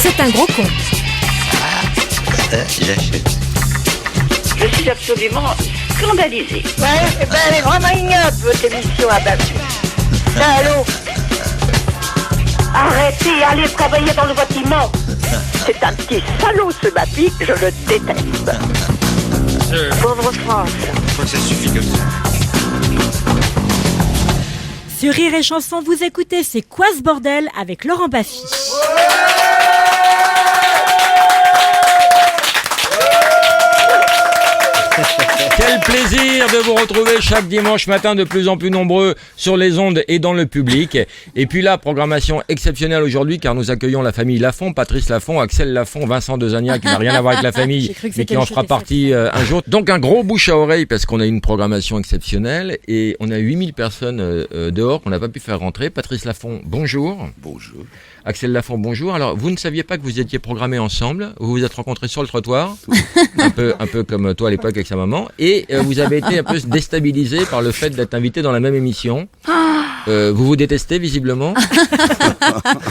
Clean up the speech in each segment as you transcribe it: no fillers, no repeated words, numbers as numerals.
C'est un gros con. J'achète. Je suis absolument scandalisée. Ouais, elle est vraiment ignoble, votre émission à Bakou. Allô. Arrêtez, allez travailler dans le bâtiment. C'est un petit salaud ce Bapi, je le déteste. Pauvre France. Je crois que ça suffit comme ça. Sur Rire et Chanson, vous écoutez C'est quoi ce bordel avec Laurent Baffy. Quel plaisir de vous retrouver chaque dimanche matin de plus en plus nombreux sur les ondes et dans le public. Et puis là, programmation exceptionnelle aujourd'hui car nous accueillons la famille Lafont, Patrice Lafont, Axel Lafont, Vincent Dezania qui n'a rien à voir avec la famille mais qui en fera partie un jour. Donc un gros bouche à oreille parce qu'on a une programmation exceptionnelle et on a 8000 personnes dehors qu'on n'a pas pu faire rentrer. Patrice Lafont, bonjour. Bonjour. Axel Lafont, bonjour. Alors, vous ne saviez pas que vous étiez programmés ensemble. Vous vous êtes rencontrés sur le trottoir, un peu comme toi à l'époque avec sa maman, et vous avez été un peu déstabilisés par le fait d'être invités dans la même émission. Vous vous détestez visiblement.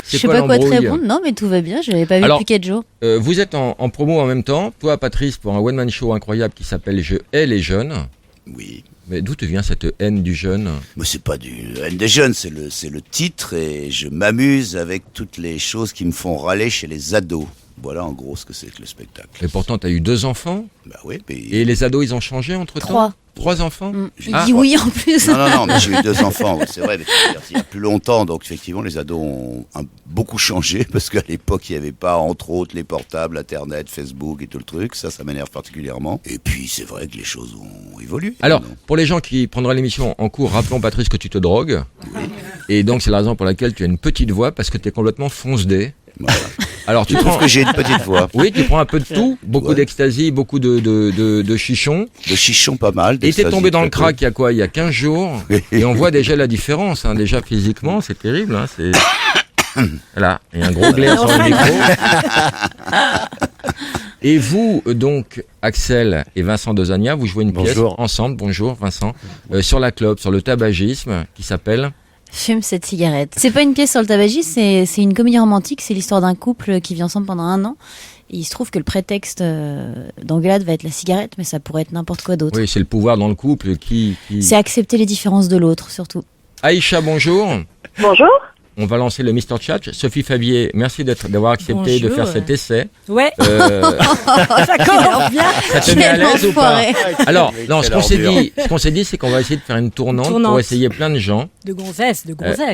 Je sais pas quoi te répondre. Non, mais tout va bien. Je l'avais pas vu depuis 4 jours. Vous êtes en promo en même temps. Toi, Patrice, pour un one-man show incroyable qui s'appelle Je hais les jeunes. Oui. Mais d'où te vient cette haine du jeune ? Mais c'est pas du haine des jeunes, c'est le titre et je m'amuse avec toutes les choses qui me font râler chez les ados. Voilà en gros ce que c'est que le spectacle. Et pourtant, t'as eu 2 enfants. Bah oui. Mais... Et les ados, ils ont changé entre-temps ? 3. 3 enfants. Il dit oui en plus. Non, mais j'ai eu 2 enfants, c'est vrai, mais il y a plus longtemps, donc effectivement les ados ont beaucoup changé, parce qu'à l'époque il n'y avait pas, entre autres, les portables, Internet, Facebook et tout le truc, ça m'énerve particulièrement. Et puis c'est vrai que les choses ont évolué. Alors, pour les gens qui prendraient l'émission en cours, rappelons Patrice que tu te drogues, oui. Et donc c'est la raison pour laquelle tu as une petite voix, parce que tu es complètement fonce-dé. Voilà. Alors tu prends que j'ai une petite voix. Oui, tu prends un peu de tout, beaucoup d'ecstasy, beaucoup de chichon. De chichon pas mal. Et t'es tombé dans le crack il y a 15 jours. Et on voit déjà la différence, hein, déjà physiquement, c'est terrible. Hein, c'est... Voilà, il y a un gros glaire sur le micro. Et vous, donc, Axel et Vincent Dezania, vous jouez une pièce ensemble, bonjour Vincent, sur la clope, sur le tabagisme, qui s'appelle... Fume cette cigarette. C'est pas une pièce sur le tabagisme, c'est une comédie romantique. C'est l'histoire d'un couple qui vit ensemble pendant 1 an. Et il se trouve que le prétexte d'engueulade va être la cigarette, mais ça pourrait être n'importe quoi d'autre. Oui, c'est le pouvoir dans le couple qui... C'est accepter les différences de l'autre, surtout. Aïcha, bonjour. Bonjour. On va lancer le Mr. Chat. Sophie Favier, merci d'avoir accepté de faire cet essai. Ouais. Ça commence bien. Ça te met à l'aise ou pas ? Alors, non, ce qu'on s'est dit, c'est qu'on va essayer de faire une tournante. Pour essayer plein de gens. De gonzesses.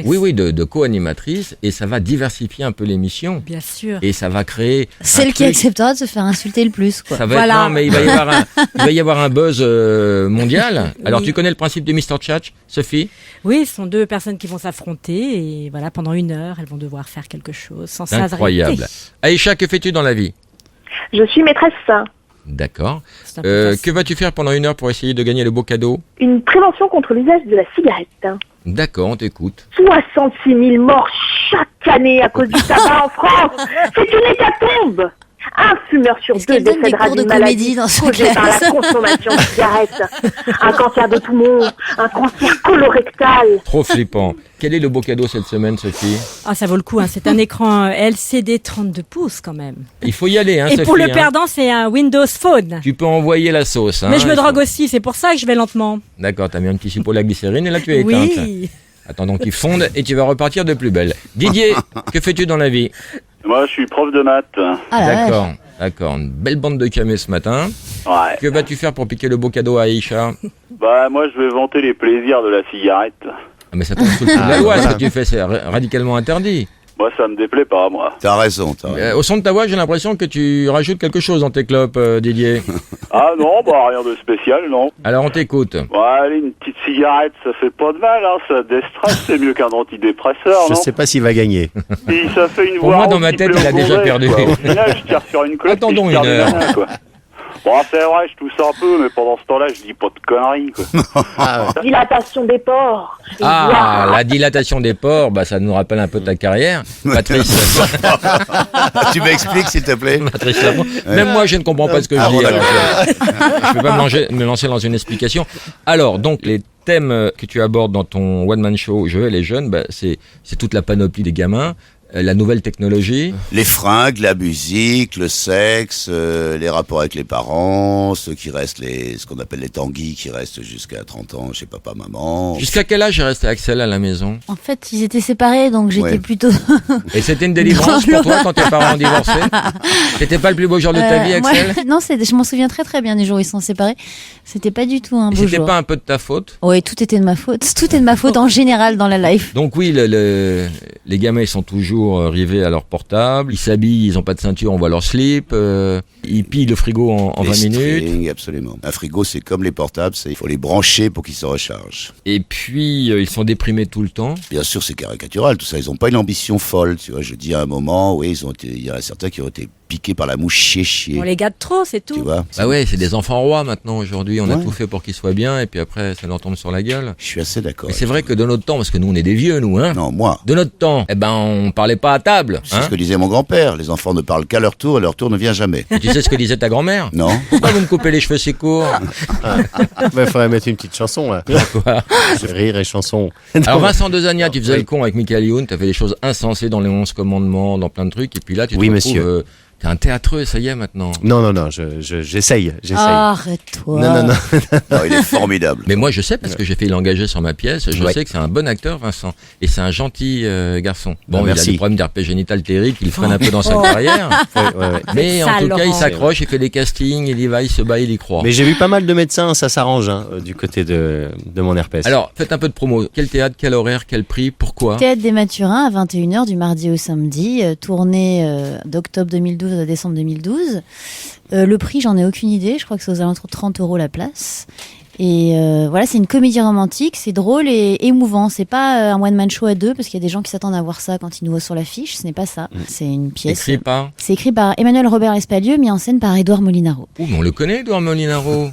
Oui, de co-animatrices. Et ça va diversifier un peu l'émission. Bien sûr. Et ça va créer... Celle qui acceptera de se faire insulter le plus, quoi. Ça va être, non, mais il va y avoir un buzz mondial. Alors, tu connais le principe du Mr. Chat, Sophie ? Oui, ce sont 2 personnes qui vont s'affronter et voilà, pendant 1 heure, elles vont devoir faire quelque chose sans s'arrêter. Incroyable. Aïcha, que fais-tu dans la vie ? Je suis maîtresse. D'accord. Que vas-tu faire pendant 1 heure pour essayer de gagner le beau cadeau ? Une prévention contre l'usage de la cigarette. D'accord, on t'écoute. 66 000 morts chaque année à cause du tabac en France. C'est une hécatombe. Un fumeur sur 2 décédera d'une maladie causée par la consommation de cigarettes. Un cancer de poumon, un cancer colorectal. Trop flippant. Quel est le beau cadeau cette semaine, Sophie ? Ah, ça vaut le coup, hein. C'est un écran LCD 32 pouces quand même. Il faut y aller, hein, Et Sophie, pour le perdant, c'est un Windows Phone. Tu peux envoyer la sauce. Hein, mais je me drogue aussi, c'est pour ça que je vais lentement. D'accord, t'as mis un petit suppôt de la glycérine et là tu es éteinte. Oui. Attends donc il fonde et tu vas repartir de plus belle. Didier, que fais-tu dans la vie ? Moi, je suis prof de maths. D'accord. Une belle bande de camés ce matin. Ouais. Que vas-tu faire pour piquer le beau cadeau à Aïcha ? Bah, moi, je vais vanter les plaisirs de la cigarette. Ah, mais ça tombe sous le coup de la loi, ce que tu fais, c'est radicalement interdit. Moi, ça me déplaît pas, moi. T'as raison. Au son de ta voix, j'ai l'impression que tu rajoutes quelque chose dans tes clopes, Didier. Ah non, bah rien de spécial, non. Alors on t'écoute. Ouais, allez, une petite cigarette, ça fait pas de mal, hein. Ça déstresse, c'est mieux qu'un antidépresseur, non ? Je sais pas s'il va gagner. Puis ça fait une Pour moi, dans ma tête, il a déjà perdu. Au final, je tire sur une clope. Attendons 1 heure. Quoi. Bon, c'est vrai, je tousse un peu, mais pendant ce temps-là, je dis pas de conneries, quoi. Dilatation des pores. Ah, la dilatation des pores, bah ça nous rappelle un peu ta carrière. Patrice. Tu m'expliques, s'il te plaît ? Patrice Lafont. Même moi, je ne comprends pas ce que je dis. Alors, je ne peux pas me lancer dans une explication. Alors, donc, les thèmes que tu abordes dans ton one-man show, Je hais les jeunes, bah, c'est toute la panoplie des gamins. la nouvelle technologie. Les fringues, la musique, le sexe, les rapports avec les parents, ceux qui restent, ce qu'on appelle les tanguis, qui restent jusqu'à 30 ans chez papa, maman. Jusqu'à quel âge est resté Axel à la maison? En fait, ils étaient séparés, donc j'étais Ouais. plutôt... Et c'était une délivrance pour toi quand tes parents ont divorcé? C'était pas le plus beau jour de ta vie, Axel? Non, je m'en souviens très très bien du jour où ils sont séparés. C'était pas du tout un Et beau c'était jour. pas un peu de ta faute? Oui, tout était de ma faute. Tout est de ma faute en général dans la life. Donc oui, les gamins ils sont toujours rivés à leur portable, ils s'habillent, ils ont pas de ceinture, on voit leur slip, ils pillent le frigo en Les 20 minutes. strings, absolument. Un frigo, c'est comme les portables, il faut les brancher pour qu'ils se rechargent. Et puis ils sont déprimés tout le temps. Bien sûr, c'est caricatural, tout ça. Ils n'ont pas une ambition folle, tu vois. Je dis à un moment, oui, il y en a certains qui ont été piqués par la mouche chier. On les gâte trop, c'est tout. Tu vois. Bah ouais, c'est des enfants rois maintenant aujourd'hui, on a Ouais. tout fait pour qu'ils soient bien et puis après ça leur tombe sur la gueule. Je suis assez d'accord. Mais c'est vrai que de notre temps, parce que nous on est des vieux nous, hein. Non, moi. De notre temps, eh ben on parlait pas à table. C'est Hein. ce que disait mon grand-père. Les enfants ne parlent qu'à leur tour et leur tour ne vient jamais. Et tu sais ce que disait ta grand-mère? Non. Pourquoi vous me coupez les cheveux si courts? Il faudrait mettre une petite chanson là. Quoi? Rire et chanson. Alors Vincent Dezania, tu faisais le con avec Michael Youn, t'as fait des choses insensées dans les 11 commandements, dans plein de trucs, et puis là tu te Oui, retrouves, monsieur. t'es un théâtreux, ça y est maintenant. Non, j'essaye. Arrête-toi. Non. Non, il est formidable. Mais moi je sais, parce que j'ai fait l'engager sur ma pièce, je Ouais. sais que c'est un bon acteur Vincent, et c'est un gentil garçon. Bon, il a merci. des problèmes d'herpès génital terribles, il freine un peu dans sa carrière, Ouais. mais en Sale, tout cas il Laurent. s'accroche, il fait des castings, il y va, il se bat, il y croit. Mais j'ai vu pas mal de médecins, ça s'arrange du côté de mon herpès. Alors, faites un peu de promo. Quel théâtre, quel horaire, quel prix, pourquoi? Théâtre des Mathurins à 21h du mardi au samedi, tournée d'octobre 2012 à décembre 2012. Le prix, j'en ai aucune idée, je crois que c'est aux alentours de 30 € la place. Et voilà, c'est une comédie romantique, c'est drôle et émouvant. C'est pas un one-man show à deux, parce qu'il y a des gens qui s'attendent à voir ça quand ils nous voient sur l'affiche. Ce n'est pas ça. C'est une pièce. Écrit par? C'est écrit par Emmanuel Robert Lespalieux, mis en scène par Édouard Molinaro. Ouh, mais on le connaît, Edouard Molinaro.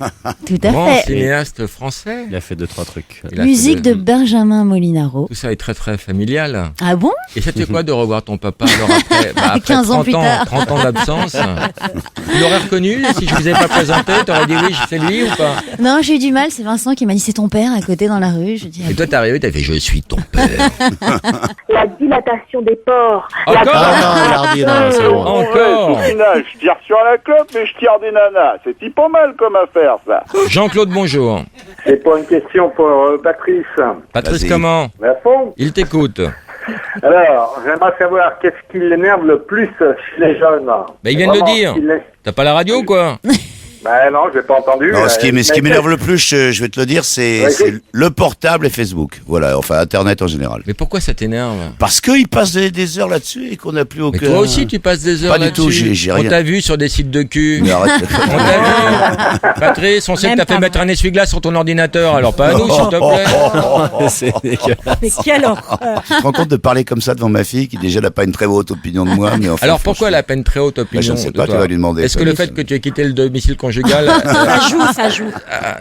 Tout à Grand fait. cinéaste français. Il a fait 2-3 trucs. Il a Musique fait de Benjamin Molinaro. Tout ça est très très familial. Ah bon? Et c'était quoi de revoir ton papa alors après, après 15 ans plus tard. 30 ans d'absence? Tu l'aurais reconnu si je vous ai pas présenté? T'aurais dit oui, c'est lui ou pas? Non, j'ai eu du mal, c'est Vincent qui m'a dit c'est ton père à côté dans la rue. Je dis, Et toi t'es arrivé, t'as fait je suis ton père. La dilatation des pores. Encore? Ah non, Lardy, non, c'est bon. Encore? Au final, je tire sur la clope et je tire des nanas. C'est pas mal comme affaire, ça. Jean-Claude, bonjour. C'est pas une question pour Patrice. Patrice, Vas-y. comment? À fond. Il t'écoute. Alors, j'aimerais savoir qu'est-ce qui l'énerve le plus chez les jeunes. Bah, il vient de le Vraiment, dire. ce qui l'é- T'as pas la radio ou quoi? Ben non, j'ai pas entendu. Non, ce qui mais m'énerve le plus, je vais te le dire, c'est Ouais, c'est le portable et Facebook. Voilà, enfin Internet en général. Mais pourquoi ça t'énerve? Parce qu'ils passent des heures là-dessus et qu'on n'a plus Mais aucun... toi aussi tu passes des heures Pas du là-dessus. tout, j'ai On rien. t'a vu sur des sites de cul. Mais arrête. On t'a vu. Patrice, on sait que Même t'as fait pas mettre un essuie-glace sur ton ordinateur, alors pas à nous s'il te plaît. C'est dégueulasse. Mais quelle horreur. Tu te rends compte de parler comme ça devant ma fille, qui déjà n'a pas une très haute opinion de moi, mais enfin... Alors pourquoi elle a peine très haute opinion je ne sais de pas, tu toi? vas lui demander. Est-ce que le fait que tu aies quitté le domicile conjugal, Ça joue.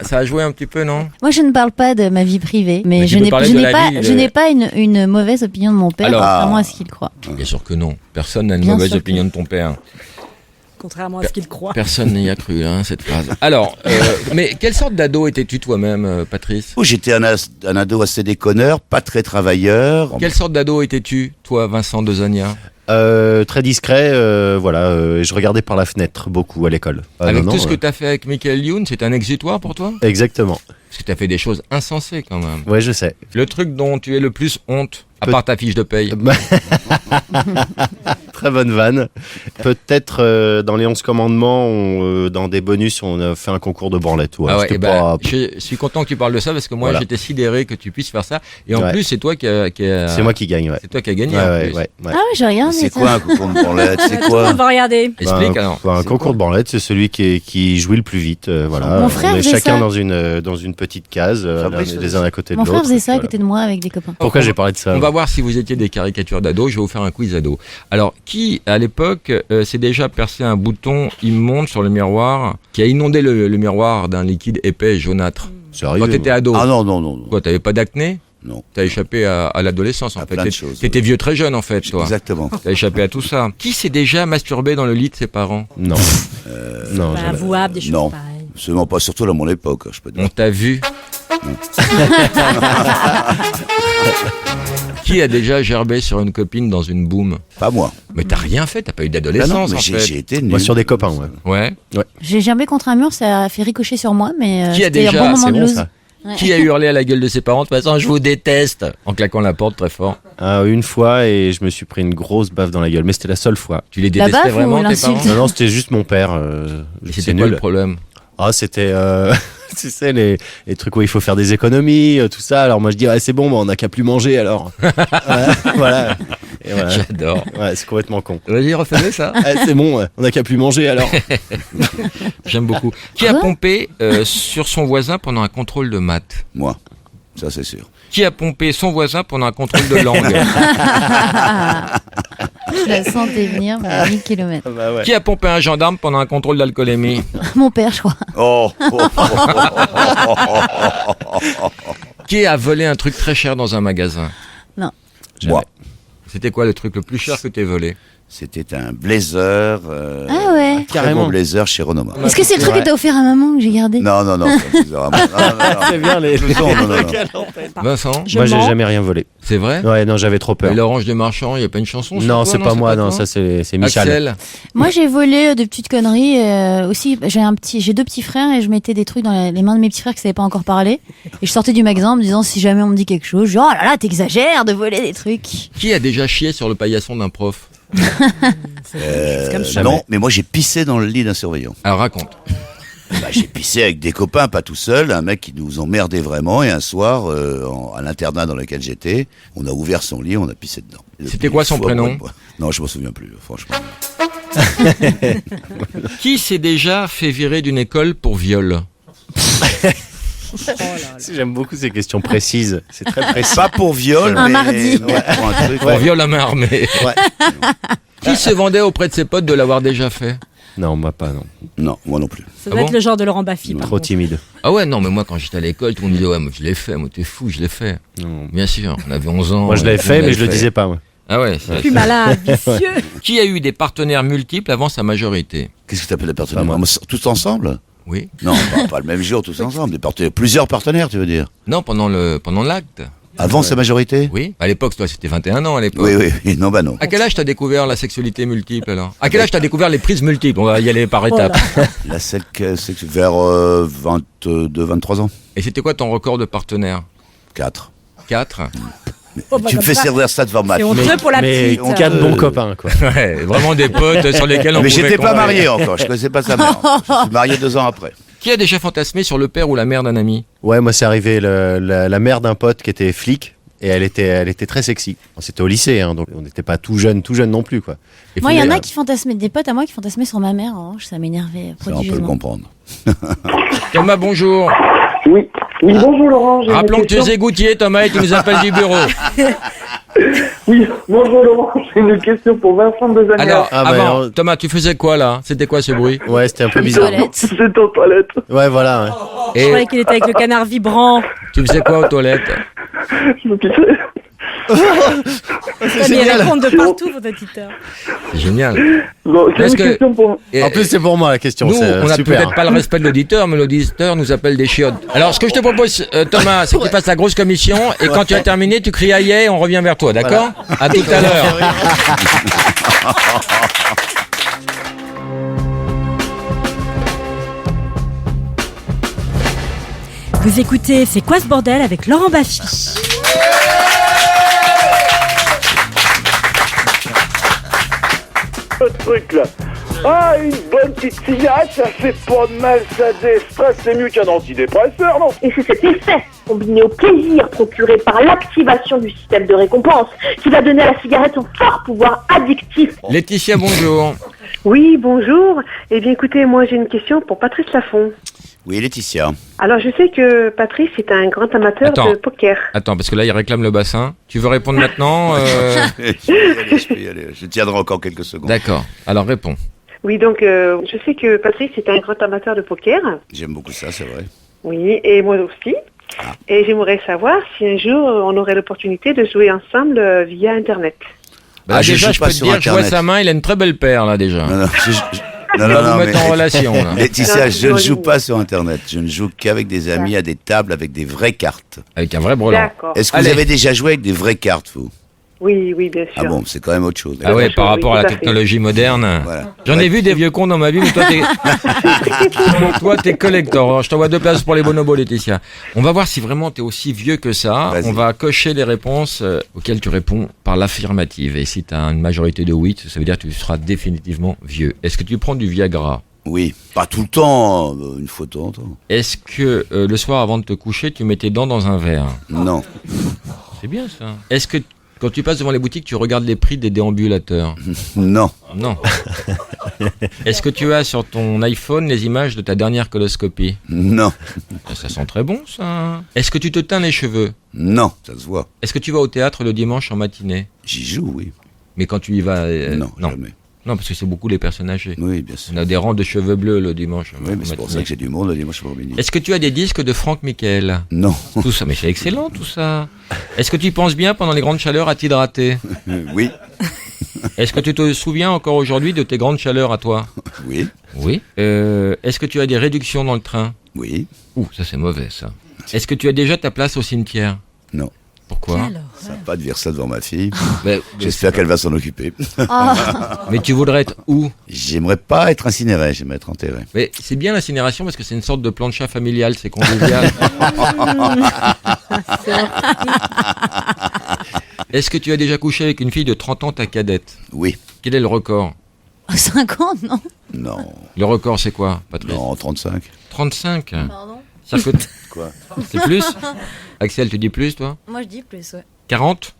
ça a joué un petit peu, non? moi je ne parle pas de ma vie privée, mais Mais tu je peux n'ai parler je de n'ai la pas, vie, je n'ai pas une mauvaise opinion de mon père, Alors- contrairement à ce qu'il croit. Bien sûr que non. Personne n'a une Bien mauvaise sûr que opinion de ton père. Contrairement à ce qu'il croit. Personne n'y a cru, hein, cette phrase. Alors, mais quelle sorte d'ado étais-tu toi-même, Patrice? Oh, j'étais un ado assez déconneur, pas très travailleur. Quelle sorte d'ado étais-tu, toi, Vincent Dezania? Très discret, voilà. Je regardais par la fenêtre beaucoup à l'école. Avec non, tout ce que t'as fait avec Michael Youn, c'est un exutoire pour toi? Exactement. Parce que t'as fait des choses insensées quand même. Ouais, je sais. Le truc dont tu es le plus honte, à part ta fiche de paye. Très bonne vanne. Peut-être dans les 11 commandements, dans des bonus, on a fait un concours de branlette. Ouais, Ah ouais, c'était eh ben, pas- je suis content que tu parles de ça parce que moi Voilà. j'étais sidéré que tu puisses faire ça. Et en Ouais. plus, c'est toi qui a. C'est moi qui gagne, ouais. C'est toi qui as gagné. Ouais, en ouais, plus. ouais. Ah ouais, j'ai rien. C'est mais ça- quoi un concours de branlette? C'est quoi? On va regarder. Explique Bah, alors. un C'est concours quoi de branlette, c'est celui qui jouit le plus vite. Voilà. Mon frère on est faisait chacun ça. dans une petite case, Fabrice les uns à côté de Mon l'autre. frère faisait ça à Voilà. côté de moi avec des copains. Pourquoi j'ai parlé de ça On va voir si vous étiez des caricatures d'ados. Je vais vous faire un quiz ado. Alors, qui à l'époque s'est déjà percé un bouton immonde sur le miroir qui a inondé le miroir d'un liquide épais et jaunâtre? C'est arrivé, Quand t'étais moi. ado. Ah non, non, non. non. Quoi, t'avais pas d'acné? Non. T'as échappé à l'adolescence en À fait. plein de T'étais- choses, T'étais vieux très jeune en fait, toi. Exactement. T'as échappé à tout ça. Qui s'est déjà masturbé dans le lit de ses parents? Non. Non, Pas jamais. avouable, des choses non. pareilles. Absolument pas, surtout dans mon époque, je peux dire. On t'a vu. Qui a déjà gerbé sur une copine dans une boum? Pas moi. Mais t'as rien fait, t'as pas eu Ah non, d'adolescence mais en fait. j'ai été nul. Moi, sur des copains, ouais. Ouais. J'ai gerbé contre un mur, ça a fait ricocher sur moi, mais Qui a c'était un déjà- bon moment c'est de bon, lose. ça. Ouais. Qui a hurlé à la gueule de ses parents? De toute façon, je vous déteste, en claquant la porte très fort. Une fois, et je me suis pris une grosse baffe dans la gueule, mais c'était la seule fois. Tu les La détestais baffe ou vraiment tes l'insulte? parents? Non, c'était juste mon père. Et C'est c'était quoi nul. le problème? Ah, c'était, tu sais, les trucs où il faut faire des économies, tout ça. Alors moi, je dis, c'est bon, on n'a qu'à plus manger, alors. Voilà. Et voilà. J'adore. Ouais, c'est complètement con. Vas-y, refais-le ça. C'est bon, on n'a qu'à plus manger, alors. J'aime beaucoup. Qui a pompé sur son voisin pendant un contrôle de maths? Moi, ça c'est sûr. Qui a pompé son voisin pendant un contrôle de langue? Je la sentais venir, mais à 1000 km. Bah ouais. Qui a pompé un gendarme pendant un contrôle d'alcoolémie? Mon père, je crois. Oh, Qui a volé un truc très cher dans un magasin? Moi. C'était quoi le truc le plus cher que t'aies volé? C'était un blazer. Ah ouais. Un très Carrément. beau blazer chez Renoma. Est-ce que c'est le truc que t'as offert à maman que j'ai gardé? Non, non, non. C'est bien les. Non, non, non, non. Vincent? Moi, j'ai jamais rien volé. C'est vrai? Ouais, non, j'avais trop peur. Et l'orange de marchand, il n'y a pas une chanson sur Non, toi, c'est pas moi, non, toi ça c'est Michel. Axel? Moi, j'ai volé de petites conneries aussi. J'ai deux petits frères et je mettais des trucs dans les mains de mes petits frères qui savaient pas encore parler. Et je sortais du magasin en me disant si jamais on me dit quelque chose, genre oh là là, t'exagères de voler des trucs. Qui a déjà chié sur le paillasson d'un prof? C'est comme ça. Non, mais moi j'ai pissé dans le lit d'un surveillant. Alors raconte. Bah, j'ai pissé avec des copains, pas tout seul, un mec qui nous emmerdait vraiment, et un soir, à l'internat dans lequel j'étais, on a ouvert son lit, on a pissé dedans. C'était quoi son prénom? Non, je m'en souviens plus, franchement. Qui s'est déjà fait virer d'une école pour viol? J'aime beaucoup ces questions précises. C'est très précis. Pas pour viol, Un mais mardi. ouais, pour un truc, Pour ouais. viol à main armée. Qui se vendait auprès de ses potes de l'avoir déjà fait? Non, moi pas, non. Non, moi non plus. Ça doit Ah être bon le genre de Laurent Baffy. par Trop contre. timide. Ah ouais, non, mais moi quand j'étais à l'école, tout le monde disait ouais, moi je l'ai fait, moi t'es fou, je l'ai fait. Non. Bien sûr, on avait 11 ans. Moi je l'avais on fait, mais l'avait je le fait. disais pas, moi. Ah ouais. Plus malin, vicieux. Qui a eu des partenaires multiples avant sa majorité? Qu'est-ce que tu appelles la partenaire? Pas moi. Tous ensemble? Oui. Non, pas le même jour, tous ensemble. Plusieurs partenaires, tu veux dire? Non, pendant l'acte. Avant sa majorité? Oui. À l'époque, toi, c'était 21 ans à l'époque. Oui, oui, oui. Non, bah non. À quel âge t'as découvert la sexualité multiple alors? À quel âge t'as découvert les prises multiples? On va y aller par étapes. La celle que c'est vers 22, 23 ans. Et c'était quoi ton record de partenaires? 4. 4. Oh, bah, Tu me comme fais ça, servir ça devant ma c'est fille. honteux pour la Mais petite. 4 bons copains, quoi. Ouais, vraiment des potes sur lesquels on Mais pouvait j'étais pas compter. marié encore, je connaissais pas sa mère. Je suis marié 2 ans après. Qui a déjà fantasmé sur le père ou la mère d'un ami? Ouais, moi c'est arrivé la mère d'un pote qui était flic. Et elle était très sexy. C'était au lycée, hein, donc on n'était pas tout jeune non plus, quoi. Et Moi, il y en faut- a qui fantasmaient, des potes à moi qui fantasmaient sur ma mère. En revanche, ça m'énervait Ça, on peut le prodigieusement. comprendre. Thomas, bonjour. Oui, bonjour Laurent. j'ai Rappelons une que tu question. es égoutier, Thomas, et tu nous appelles du bureau. Oui, bonjour Laurent, j'ai une question pour Vincent Dezanière. Alors, Ah, bah, avant, alors- Thomas, tu faisais quoi là? C'était quoi ce bruit? Ouais, c'était un peu Les bizarre. toilettes. C'est aux toilettes. Ouais, voilà. Ouais. Je Et croyais qu'il était avec le canard vibrant. tu faisais quoi aux toilettes? Je me pissais. Comme il répondent de partout, vos auditeurs. C'est génial. Bon, j'ai Est-ce une que- question pour... Et- En plus, c'est pour moi la question. nous, c'est on n'a super. peut-être pas le respect de l'auditeur, mais l'auditeur nous appelle des chiottes. Alors, ce que je te propose, Thomas, c'est que tu fasses la grosse commission, et quand tu as terminé, tu cries aïe, on revient vers toi, d'accord? À tout à l'heure. Vous écoutez C'est quoi ce bordel avec Laurent Baffy. Le truc là. Ah, une bonne petite cigarette, ça fait pas de mal, ça déstresse, c'est mieux qu'un antidépresseur, non? Et c'est cet effet, combiné au plaisir procuré par l'activation du système de récompense, qui va donner à la cigarette son fort pouvoir addictif. Laetitia, bonjour. Oui, bonjour. Eh bien, écoutez, moi, j'ai une question pour Patrice Laffont. Oui, Laetitia. Alors, je sais que Patrice est un grand amateur Attends. de poker. Attends, parce que là, il réclame le bassin. Tu veux répondre maintenant? Je peux y aller. Je tiendrai encore quelques secondes. D'accord. Alors, réponds. Oui, donc, je sais que Patrice est un grand amateur de poker. J'aime beaucoup ça, c'est vrai. Oui, et moi aussi. Et j'aimerais savoir si un jour, on aurait l'opportunité de jouer ensemble via Internet. Bah, Ah, je déjà, joue je pas peux te sur dire, je vois Internet. sa main, il a une très belle paire, là, déjà. Non, non, On va vous mettre en relation. Là. Laetitia, Non, je ne en joue ligne. pas sur Internet. Je ne joue qu'avec des amis à des tables avec des vraies cartes. Avec un vrai brelan. D'accord. Est-ce que Allez. vous avez déjà joué avec des vraies cartes, vous? Oui, oui, bien sûr. Ah bon, c'est quand même autre chose. Ah ouais, Oui, par rapport à la tout à fait. technologie moderne. Voilà. J'en ai vu des vieux cons dans ma vie, mais toi, t'es collector. Alors, je t'envoie 2 places pour les bonobos, Laetitia. On va voir si vraiment t'es aussi vieux que ça. Vas-y. On va cocher les réponses auxquelles tu réponds par l'affirmative. Et si t'as une majorité de 8, ça veut dire que tu seras définitivement vieux. Est-ce que tu prends du Viagra? Oui, pas tout le temps, une fois de temps en temps. Est-ce que le soir, avant de te coucher, tu mets tes dents dans un verre? Non, C'est bien ça. Est-ce que quand tu passes devant les boutiques, tu regardes les prix des déambulateurs? non, Non. Est-ce que tu as sur ton iPhone les images de ta dernière coloscopie? non, Ça sent très bon, ça. Est-ce que tu te teins les cheveux? non, ça se voit. Est-ce que tu vas au théâtre le dimanche en matinée? J'y joue, oui. Mais quand tu y vas... Non, jamais. Non, parce que c'est beaucoup les personnes âgées. Oui, bien sûr. On a des rangs de cheveux bleus le dimanche. Oui, mais c'est pour ça que j'ai du monde le dimanche après-midi. Est-ce que tu as des disques de Franck Michael? Non, Tout ça, mais c'est excellent tout ça. Est-ce que tu penses bien pendant les grandes chaleurs à t'hydrater? oui, Est-ce que tu te souviens encore aujourd'hui de tes grandes chaleurs à toi? oui, Oui. Est-ce que tu as des réductions dans le train? oui, Ouh, ça c'est mauvais ça. Est-ce que tu as déjà ta place au cimetière? non. Pourquoi? Ça va pas de dire ça devant ma fille. Mais, J'espère qu'elle va s'en occuper. mais tu voudrais être où? J'aimerais pas être incinéré, j'aimerais être enterré. Mais c'est bien l'incinération parce que c'est une sorte de plancha familial, c'est convivial. Est-ce que tu as déjà couché avec une fille de 30 ans, ta cadette? Oui, Quel est le record? 50, non? non, Le record c'est quoi, Patrice? non, 35. 35. Pardon? Ça coûte... Quoi? C'est plus? Axel, tu dis plus toi? Moi, je dis plus, ouais. 40?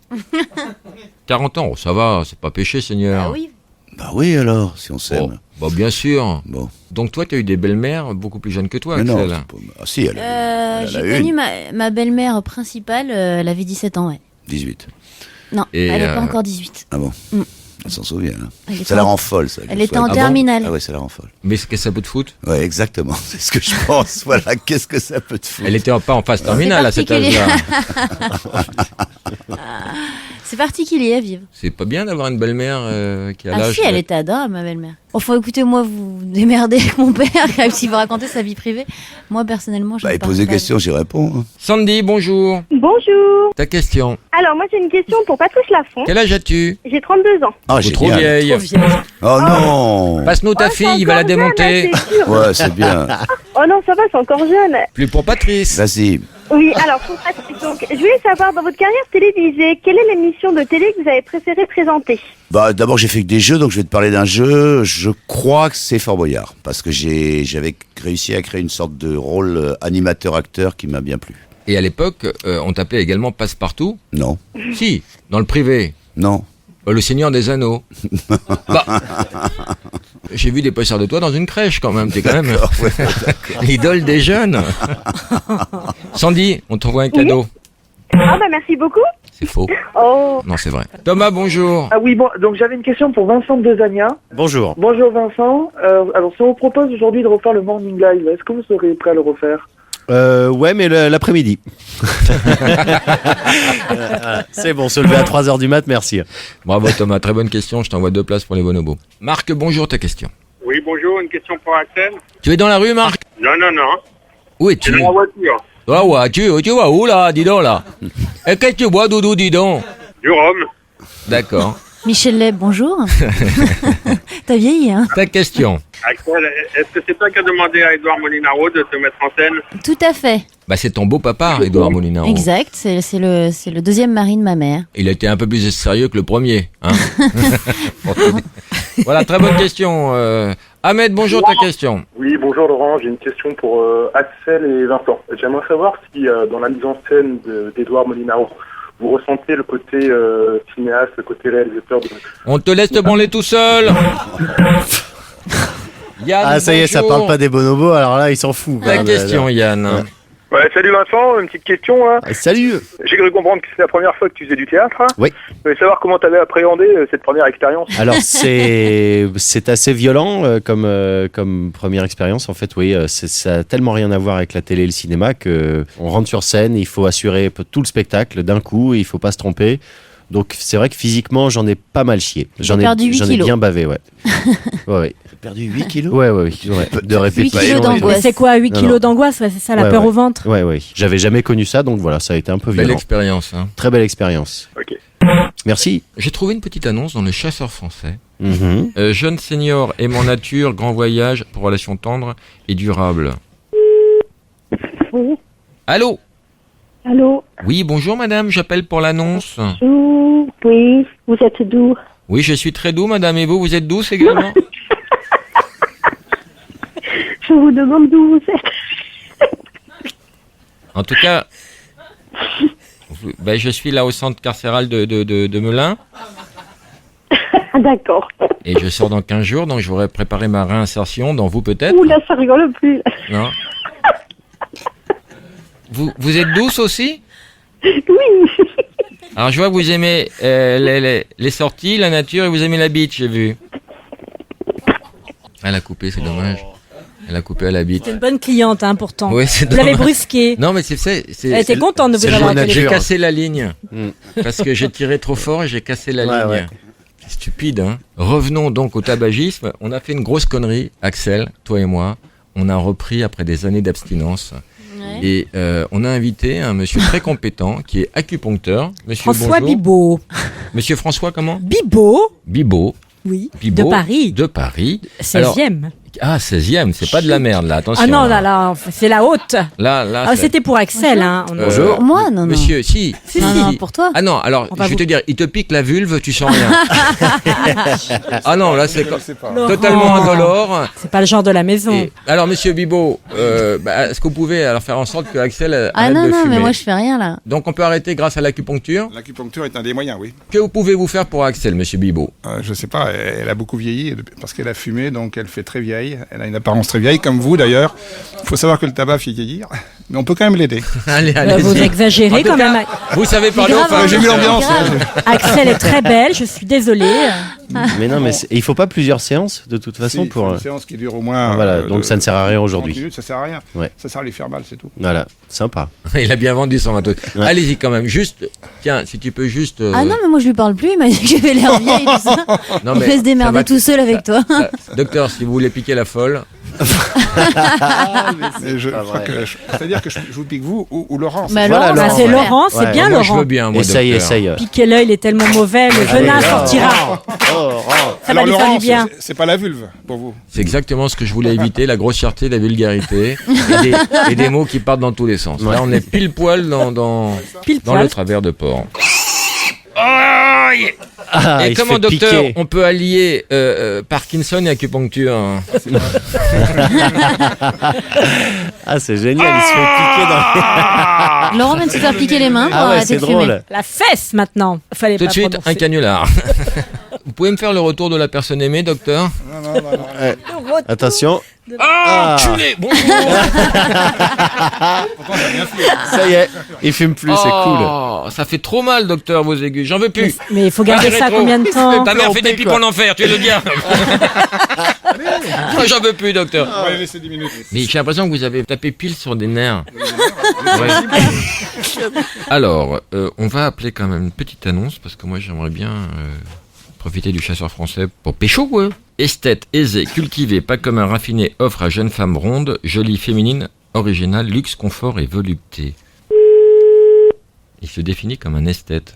40 ans, oh, ça va, c'est pas péché, Seigneur. Ah oui. Bah oui alors, si on Oh, s'aime. bah bien sûr. Bon, Donc toi, tu as eu des belles-mères beaucoup plus jeunes que toi, mais non, Axel. c'est pas- ah si, elle a J'ai eu connu une. ma belle-mère principale, elle avait 17 ans, ouais. 18. Non, Et, elle n'est pas encore 18. Ah bon? Mm. Elle s'en souvient. Hein. Elle était Ça la en- rend folle, ça. Elle était en Ah bon terminale. Ah ouais, ça la rend folle. Mais qu'est-ce que ça peut te foutre? Ouais, exactement. C'est ce que je pense. Voilà, qu'est-ce que ça peut te foutre? Elle était pas en phase terminale à cet particulier. âge-là. C'est particulier à vivre. C'est pas bien d'avoir une belle-mère qui a Ah l'âge. si, elle était adorable, ma belle-mère. Enfin, écoutez, moi, vous vous démerdez avec mon père, s'il vous raconter sa vie privée. Moi, personnellement, je Bah, ne il pose des questions, j'y réponds. Hein. Sandy, bonjour. Bonjour. Ta question. Alors, moi, j'ai une question pour Patrice Lafont. Quel âge as-tu? J'ai 32 ans. Ah, Trop génial. vieille. Oh non! Passe-nous ta Oh, c'est fille, il va la encore jeune, démonter. là, c'est sûr. Ouais, c'est bien. Oh non, ça va, c'est encore jeune. Plus pour Patrice. Vas-y. Oui, alors, pour Patrice, donc, je voulais savoir, dans votre carrière télévisée, quelle est l'émission de télé que vous avez préféré présenter? Bah, d'abord, j'ai fait que des jeux, donc je vais te parler d'un jeu. Je crois que c'est Fort Boyard. Parce que j'avais réussi à créer une sorte de rôle animateur-acteur qui m'a bien plu. Et à l'époque, on t'appelait également Passe-Partout. Non. Si, dans le privé. Non. Le Seigneur des Anneaux. Bah, j'ai vu des posters de toi dans une crèche quand même. T'es quand même l'idole des jeunes. Sandy, on t'envoie un cadeau. Ah bah merci beaucoup. C'est faux. Oh. Non, c'est vrai. Thomas, bonjour. Ah oui, bon, donc j'avais une question pour Vincent Dezania. Bonjour. Bonjour Vincent. Alors si on vous propose aujourd'hui de refaire le Morning Live, est-ce que vous serez prêt à le refaire? Ouais, mais l'après-midi. Voilà. C'est bon, se lever à 3h du mat, merci. Bravo Thomas, très bonne question. Je t'envoie 2 places pour les bonobos. Marc, bonjour, ta question. Oui, bonjour, une question pour Axel. Tu es dans la rue, Marc? Non, non, non. Où C'est es-tu? dans la voiture. Ah ouais, tu vas où là? Dis donc là. Et qu'est-ce que tu bois, Doudou, dis donc? Du rhum. D'accord. Michel Leb, bonjour. T'as vieilli, hein? Ta question. Axel, est-ce que c'est toi qui as demandé à Edouard Molinaro de te mettre en scène? Tout à fait. Bah, c'est ton beau papa, Edouard Molinaro. Exact, c'est le deuxième mari de ma mère. Il a été un peu plus sérieux que le premier. Hein. Voilà, très bonne question. Ahmed, bonjour, ta question. Oui, bonjour Laurent, j'ai une question pour Axel et Vincent. J'aimerais savoir si dans la mise en scène d'Edouard Molinaro, vous ressentez le côté cinéaste, le côté réalisateur de... On te laisse te branler tout seul. Yann, Ah, ça y est, ça bonjour. parle pas des bonobos, alors là, il s'en fout. Ta question, Yann. Ouais, salut Vincent, une petite question là. Salut. J'ai cru comprendre que c'est la première fois que tu faisais du théâtre. Hein. Oui. Je voulais savoir comment tu avais appréhendé cette première expérience. Alors c'est assez violent comme première expérience en fait, oui, ça a tellement rien à voir avec la télé et le cinéma que on rentre sur scène, il faut assurer tout le spectacle d'un coup, il faut pas se tromper. Donc c'est vrai que physiquement, j'en ai pas mal chié. J'en ai perdu 8 j'en ai kilos. bien bavé, ouais. Ouais. T'as perdu 8 kilos? Ouais. De 8 répétition. kilos d'angoisse. Mais c'est quoi, 8 Non, kilos non. d'angoisse? Ouais, c'est ça, la Ouais, peur ouais. au ventre? Ouais. J'avais jamais connu ça, donc voilà, ça a été un peu Belle violent. expérience. Hein. Très belle expérience. Ok. Merci. J'ai trouvé une petite annonce dans le Chasseur français. Mhm. Jeune senior aimant nature, grand voyage pour relations tendres et durables. Oui. Allô? Allô? Oui, bonjour madame, j'appelle pour l'annonce. Bonjour. Oui, vous êtes d'où? Oui, je suis très doux madame, et vous êtes douce également? Je vous demande d'où vous êtes. En tout cas, je suis là au centre carcéral de Melun. Ah, d'accord. Et je sors dans 15 jours, donc je voudrais préparer ma réinsertion, dans vous peut-être. Ouh là, ça rigole plus. Non. Vous êtes douce aussi? Oui. Alors je vois que vous aimez les sorties, la nature, et vous aimez la beach, j'ai vu. Elle a coupé, c'est dommage. Elle a coupé à la beach. C'est une bonne cliente, hein, pourtant. Oui, c'est Vous l'avez dommage. brusqué. Non, mais c'est Elle était contente de vous c'est le avoir mot au téléphone. J'ai cassé la ligne. Mm. Parce que j'ai tiré trop fort et j'ai cassé la ligne. Ouais. C'est stupide, hein. Revenons donc au tabagisme. On a fait une grosse connerie, Axel, toi et moi. On a repris après des années d'abstinence. Ouais. Et on a invité un monsieur très compétent qui est acupuncteur. Monsieur, François bonjour. Bibot. Monsieur François, comment? Bibot? Bibo. Oui. Bibo. De Paris. De Paris. Alors, 16e. Ah, 16e, c'est pas de la merde là, attention. Ah non, là, c'est la haute. Là, Ah, c'était pour Axel, hein. Bonjour. Pour moi, non. Monsieur, si. Non, pour toi. Ah non, alors, On va je vais vous- te dire, il te pique la vulve, tu sens rien. Ah non, là, c'est Laurent. totalement indolore. C'est pas le genre de la maison. Et, alors, monsieur Bibot, est-ce que vous pouvez alors faire en sorte que Axel Ah arrête non, de non, fumer? mais moi je fais rien là. Donc, on peut arrêter grâce à l'acupuncture. L'acupuncture est un des moyens, oui. Que pouvez-vous faire pour Axel, monsieur Bibot? Je sais pas, elle a beaucoup vieilli parce qu'elle a fumé, donc elle fait très vieille. Elle a une apparence très vieille, comme vous d'ailleurs. Il faut savoir que le tabac fait vieillir, mais on peut quand même l'aider. Allez, Vous allez. exagérez quand même. Vous savez parler C'est aux grave, femmes. hein. J'ai vu l'ambiance. Axel est très belle, je suis désolée. Mais non, mais il faut pas plusieurs séances de toute façon Si, pour. c'est une séance qui dure au moins. Voilà, donc ça ne sert à rien 30 aujourd'hui. minutes, ça sert à rien. Ouais. Ça sert à lui faire mal, c'est tout. Voilà, sympa. Il a bien vendu son matos. Ouais. Allez-y quand même, juste, tiens, si tu peux juste... Ah non, mais moi je lui parle plus, il m'a dit que j'avais l'air vieille tout ça. non, Il mais fait se ça démerder va- tout seul avec toi. Docteur, si vous voulez piquer la folle, Mais je crois que. C'est-à-dire que je vous pique vous ou Laurent. Bah, Voilà, Laurent, Ah, c'est super. Laurent, c'est Ouais. bien moi je Laurent. veux bien, moi, Essaye, docteur. essaye. Piquer l'œil, il est tellement mauvais, le venin sortira. Ça va Alors lui faire Laurent, du bien. c'est pas la vulve pour vous. C'est exactement ce que je voulais éviter, la grossièreté, la vulgarité et des mots qui partent dans tous les sens. Là, on est pile poil dans Pile le poil. travers de porc. Ah, Et il se comment, fait docteur, piquer. on peut allier Parkinson et acupuncture? Ah, c'est génial, il se fait piquer dans les. Laurent vient de se faire piquer les mains pour Ah ouais, arrêter c'est de fumer. drôle. La fesse maintenant. Fallait Tout pas de suite, prononcer. un canular. Vous pouvez me faire le retour de la personne aimée, docteur? Attention. Ah, enculé, bonjour. Ça y est, il fume plus, c'est cool. Oh, ça fait trop mal, docteur, vos aigus. J'en veux plus. Mais il faut garder Pas ça rétro. combien de temps? Ta mère fait des Planté, pipes quoi. en enfer, tu es le diable. Moi, j'en veux plus, docteur. On va les laisser 10 minutes. Mais j'ai l'impression que vous avez tapé pile sur des nerfs. Ouais. Alors, on va appeler quand même une petite annonce parce que moi j'aimerais bien profiter du chasseur français pour pécho, ouais. Esthète, aisée, cultivée, pas comme un raffiné, offre à jeune femme ronde, jolie, féminine, originale, luxe, confort et volupté. Il se définit comme un esthète.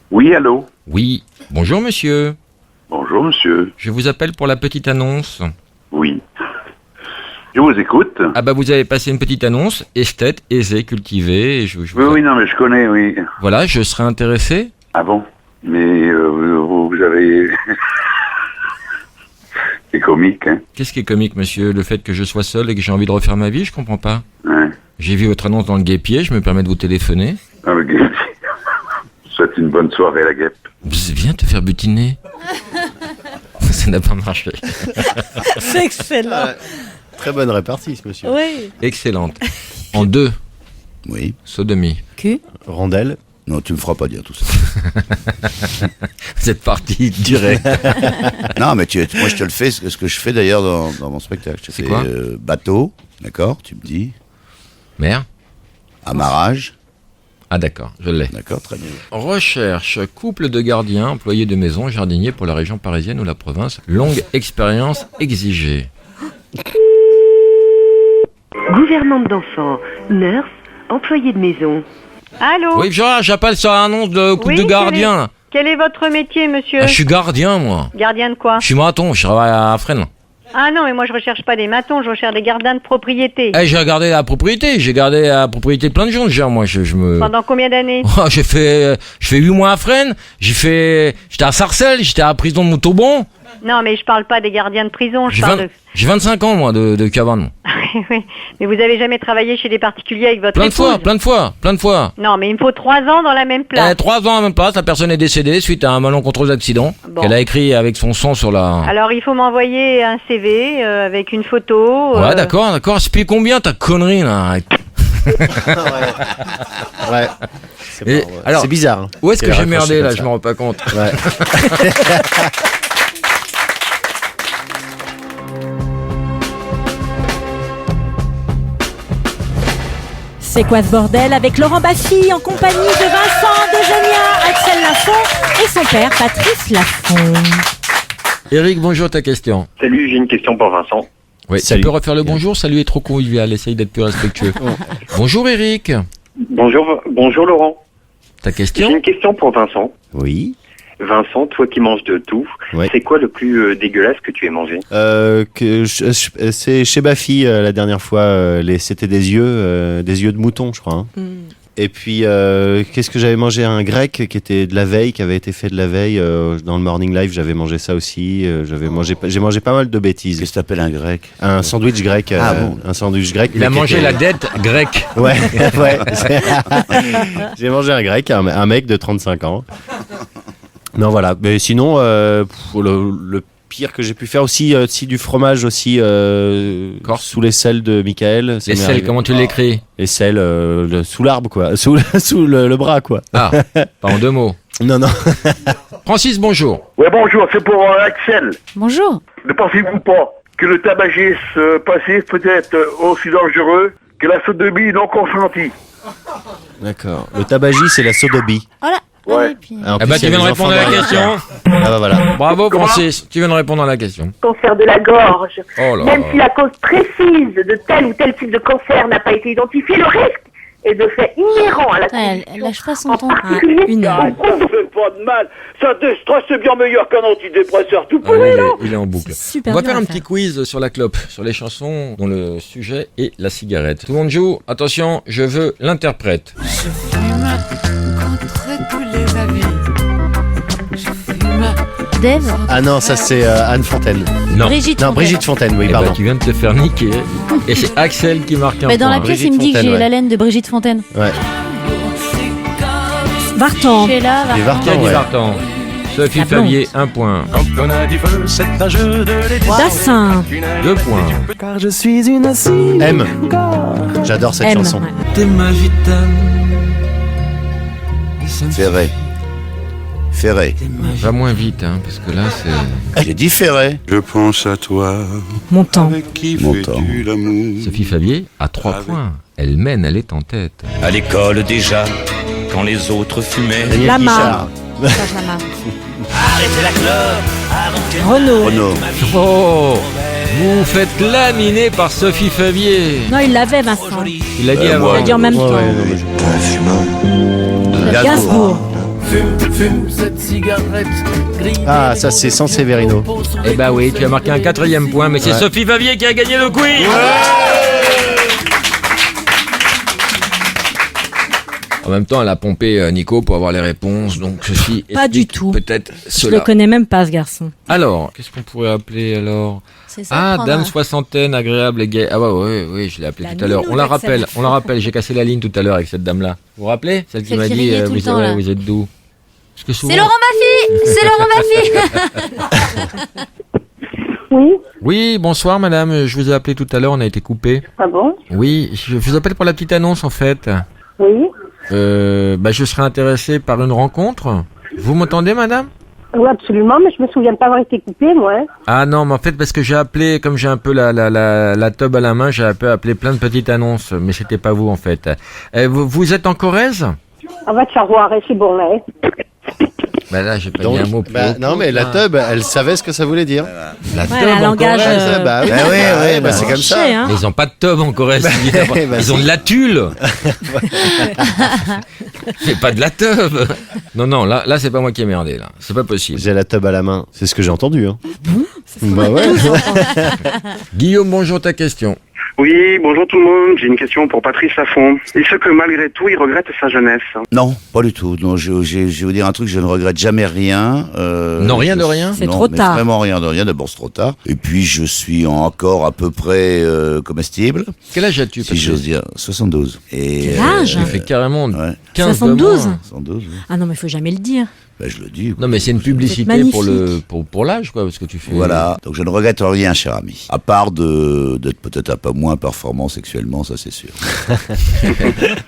Oui, allô? Oui. Bonjour monsieur. Bonjour, monsieur. Je vous appelle pour la petite annonce. Oui. Je vous écoute. Ah bah vous avez passé une petite annonce, esthète, aisée, cultivée. Et je Oui, oui, non, mais je connais, oui. Voilà, je serais intéressé. Ah bon? Mais vous avez... C'est comique, hein? Qu'est-ce qui est comique, monsieur? Le fait que je sois seul et que j'ai envie de refaire ma vie, je comprends pas. Ouais. J'ai vu votre annonce dans le guêpier, je me permets de vous téléphoner. Ah, le guêpe. Souhaite une bonne soirée, la guêpe. Bzz, viens te faire butiner. Ça n'a pas marché. C'est excellent. Très bonne répartie, ce monsieur. Oui. Excellente. En deux, Oui. sodomie. Cul. Rondelle. Non, tu me feras pas dire tout ça. Cette partie direct. Non, mais moi je te le fais, ce que je fais d'ailleurs dans mon spectacle. Je te C'est fais, quoi bateau, d'accord, tu me dis. Mère. Amarrage. Ah d'accord, je l'ai. D'accord, très bien. Recherche, couple de gardiens, employés de maison, jardiniers pour la région parisienne ou la province. Longue expérience exigée. Gouvernante d'enfants, nurse, employé de maison. Allô? Oui, j'appelle sur l'annonce de couple de gardiens. Quel est votre métier, monsieur? Ah, je suis gardien, moi. Gardien de quoi? Je suis maçon, je travaille à Fresnes. Ah non, mais moi je recherche pas des matons, je recherche des gardiens de propriété. J'ai gardé la propriété plein de gens déjà, moi. Je me... Pendant combien d'années? Oh, j'ai fait 8 mois à Fresnes, j'étais à Sarcelles, j'étais à la prison de Montauban. Non, mais je parle pas des gardiens de prison, J'ai 25 ans, moi, de cabane. Oui, mais vous avez jamais travaillé chez des particuliers avec votre Plein de épouse? fois. Non, mais il me faut 3 ans dans la même place. 3 ans à la même place, la personne est décédée suite à un malencontreux accident qu'elle a écrit avec son sang sur la... Alors il faut m'envoyer un CV avec une photo. Ouais, d'accord. C'est puis combien ta connerie, là? Ouais. C'est bizarre. Hein. Où est-ce que j'ai merdé, là? Je m'en rends pas compte. Ouais. C'est quoi ce bordel avec Laurent Baffy en compagnie de Vincent Desgenia, Axel Lafont et son père Patrice Lafont. Eric, bonjour, ta question. Salut, j'ai une question pour Vincent. Oui, tu peux refaire le bonjour, salut est trop convivial, essaye d'être plus respectueux. Bonjour Eric. Bonjour Laurent. Ta question? J'ai une question pour Vincent. Oui. Vincent, toi qui manges de tout, c'est quoi le plus dégueulasse que tu aies mangé? C'est chez Baffy la dernière fois, c'était des yeux de mouton, je crois. Hein. Et puis, qu'est-ce que j'avais mangé? Un grec qui était de la veille, qui avait été fait de la veille. Dans le Morning Live, j'avais mangé ça aussi. J'ai mangé pas mal de bêtises. Qu'est-ce que t'appelles un grec? Un sandwich grec. Bon. Un sandwich grec. Il a mangé la dette grecque. Ouais. J'ai mangé un grec, un mec de 35 ans. Non, voilà. Mais sinon, le pire que j'ai pu faire aussi du fromage aussi sous les selles de Michael. Les selles, comment tu l'écris? Les selles sous l'arbre, quoi. Sous le bras, quoi. Ah, pas en 2 mots. Non. Francis, bonjour. Ouais, bonjour, c'est pour Axel. Bonjour. Ne pensez-vous pas que le tabagisme passif peut être aussi dangereux que la sodomie non consentie? D'accord. Le tabagisme, c'est la sodomie. Voilà. Ouais. Puis... tu viens de répondre à la question. Ah bah voilà. Bravo Francis, tu viens de répondre à la question. Cancer de la gorge. Oh là Même là. si la cause précise de tel ou tel type de cancer n'a pas été identifiée, le risque est de fait inhérent à la condition. Elle lâche pas son en ton. particulier, Une heure. Ça fait pas de mal. Ça déstresse, c'est bien meilleur qu'un antidépresseur tout Ah, pourri, là. il est en boucle. Super On va dur faire à un faire. petit quiz sur la clope, sur les chansons dont le sujet est la cigarette. Tout le monde joue. Attention, je veux l'interprète. Dave. Ah non, ça c'est Anne Fontaine. Non. Brigitte Fontaine, oui, Eh pardon. ben, tu viens de te faire niquer. Et c'est Axel qui marque un Mais dans point. la pièce, Brigitte il me dit que Fontaine, j'ai ouais. l'haleine de Brigitte Fontaine. Ouais. Vartan. Chez là, Les Vartan. Qui a dit ouais. Vartan? Sophie La blonde. Favier, 1 point. Dassin. 2 points. Car je suis une M. J'adore cette M. chanson. Ouais. T'es ma vitale. Ferré. Va moins vite, hein, parce que là, c'est... J'ai dit Ferré. Je pense à toi. Montant. Avec qui Montant. fais-tu l'amour? Sophie Favier a 3 points. Elle mène, elle est en tête. À l'école déjà, quand les autres fumaient. Daniel Lama. Guichard. Arrêtez la clope, Renaud. Oh, vous faites laminer par Sophie Favier. Non, il l'avait, Vincent. Il l'a dit Il avant. l'a dit en même temps. Gainsbourg. Fume cette cigarette grillée. Ah, ça c'est San Severino. Eh bah oui, tu as marqué un 4e point, mais c'est Ouais. Sophie Favier qui a gagné le quiz. En même temps, elle a pompé Nico pour avoir les réponses, donc ceci Pas du explique tout. peut-être Je cela. le connais même pas, ce garçon. Alors, qu'est-ce qu'on pourrait appeler alors? C'est ça. Ah, prendre dame un- soixantaine, agréable et gay. Ah ouais, oui, je l'ai appelé La tout à l'heure. nounou On la d'Axel. rappelle, j'ai cassé la ligne tout à l'heure avec cette dame-là. Vous vous rappelez? Celle qui Celle m'a qui dit, riait tout le temps, là. vous êtes d'où? Parce que souvent- C'est Laurent Baffy. Oui. Oui, bonsoir madame, je vous ai appelé tout à l'heure, on a été coupé. Ah bon? Oui, je vous appelle pour la petite annonce en fait. Oui. Je serais intéressé par une rencontre. Vous m'entendez madame? Oui, absolument, mais je me souviens pas avoir été coupée, moi. Ah non, mais en fait parce que j'ai appelé, comme j'ai un peu la tub à la main, j'ai un peu appelé plein de petites annonces, mais c'était pas vous en fait. Vous êtes en Corrèze? On va te faire voir, c'est bon, là. Bah là, j'ai pas dit un mot plus haut. Non, mais la tub, elle savait ce que ça voulait dire. La tub un en langage, Corrèze. Bah oui, c'est comme ça. Hein. Mais ils ont pas de tub en Corrèze. Ils ont de la tulle. C'est pas de la tub. Non, là, c'est pas moi qui ai merdé, là. C'est pas possible. J'ai la tub à la main. C'est ce que j'ai entendu. Hein. Bah ouais. Guillaume, bonjour, ta question. Oui, bonjour tout le monde. J'ai une question pour Patrice Laffont. Est-ce que malgré tout, il regrette sa jeunesse? Non, pas du tout. Non, je vais vous dire un truc, je ne regrette jamais rien. Non, rien de rien. C'est trop tard. Vraiment rien de rien. D'abord, c'est trop tard. Et puis, je suis encore à peu près comestible. Quel âge as-tu, si j'ose dire? 72. Et, quel âge Tu fais carrément 15 72 72, oui. Ah non, mais il faut jamais le dire. Ben, je le dis. Non, mais c'est une publicité pour l'âge, quoi, parce que tu fais. Voilà. Donc, je ne regrette rien, cher ami. À part d'être peut-être un peu moins performant sexuellement, ça, c'est sûr.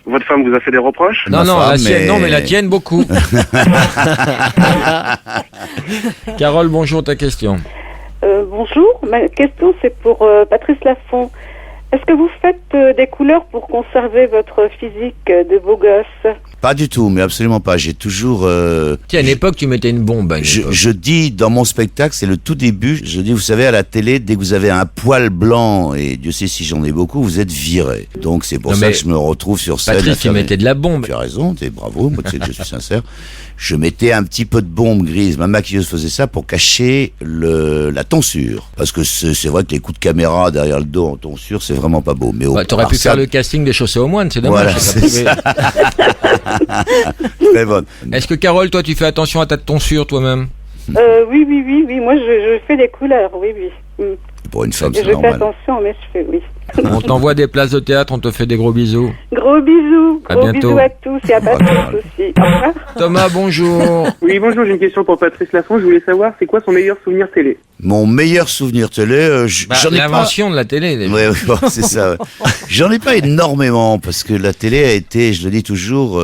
Votre femme vous a fait des reproches? Non, la sienne, non, mais la tienne, beaucoup. Carole, bonjour, ta question. Bonjour, ma question c'est pour Patrice Laffont. Est-ce que vous faites des couleurs pour conserver votre physique de beau gosse? Pas du tout, mais absolument pas. J'ai toujours... Tiens, à une époque, tu mettais une bombe. Je dis dans mon spectacle, c'est le tout début, je dis, vous savez, à la télé, dès que vous avez un poil blanc, et Dieu sait si j'en ai beaucoup, vous êtes viré. Donc c'est pour ça que je me retrouve sur scène. Patrice, tu mettais de la bombe. Tu as raison, bravo, moi tu sais que je suis sincère. Je mettais un petit peu de bombe grise. Ma maquilleuse faisait ça pour cacher la tonsure. Parce que c'est vrai que les coups de caméra derrière le dos en tonsure, c'est vraiment pas beau. Mais t'aurais pu faire le casting des Chaussées aux Moines, c'est dommage. Voilà, c'est ça. Très bonne. Est-ce que Carole, toi, tu fais attention à ta tonsure toi-même? Oui. Moi, je fais des couleurs, oui. Pour une femme, c'est normal. Je fais attention, mais je fais, oui. On t'envoie des places de théâtre, on te fait des gros bisous. Gros bisous. À gros bientôt. Bisous à tous et à Patrice aussi. Au revoir. Thomas, bonjour. Oui, bonjour, j'ai une question pour Patrice Laffont. Je voulais savoir, c'est quoi son meilleur souvenir télé? Mon meilleur souvenir télé, j'en ai pas... L'invention de la télé. Ouais, bon, c'est ça. Ouais. J'en ai pas énormément, parce que la télé a été, je le dis toujours,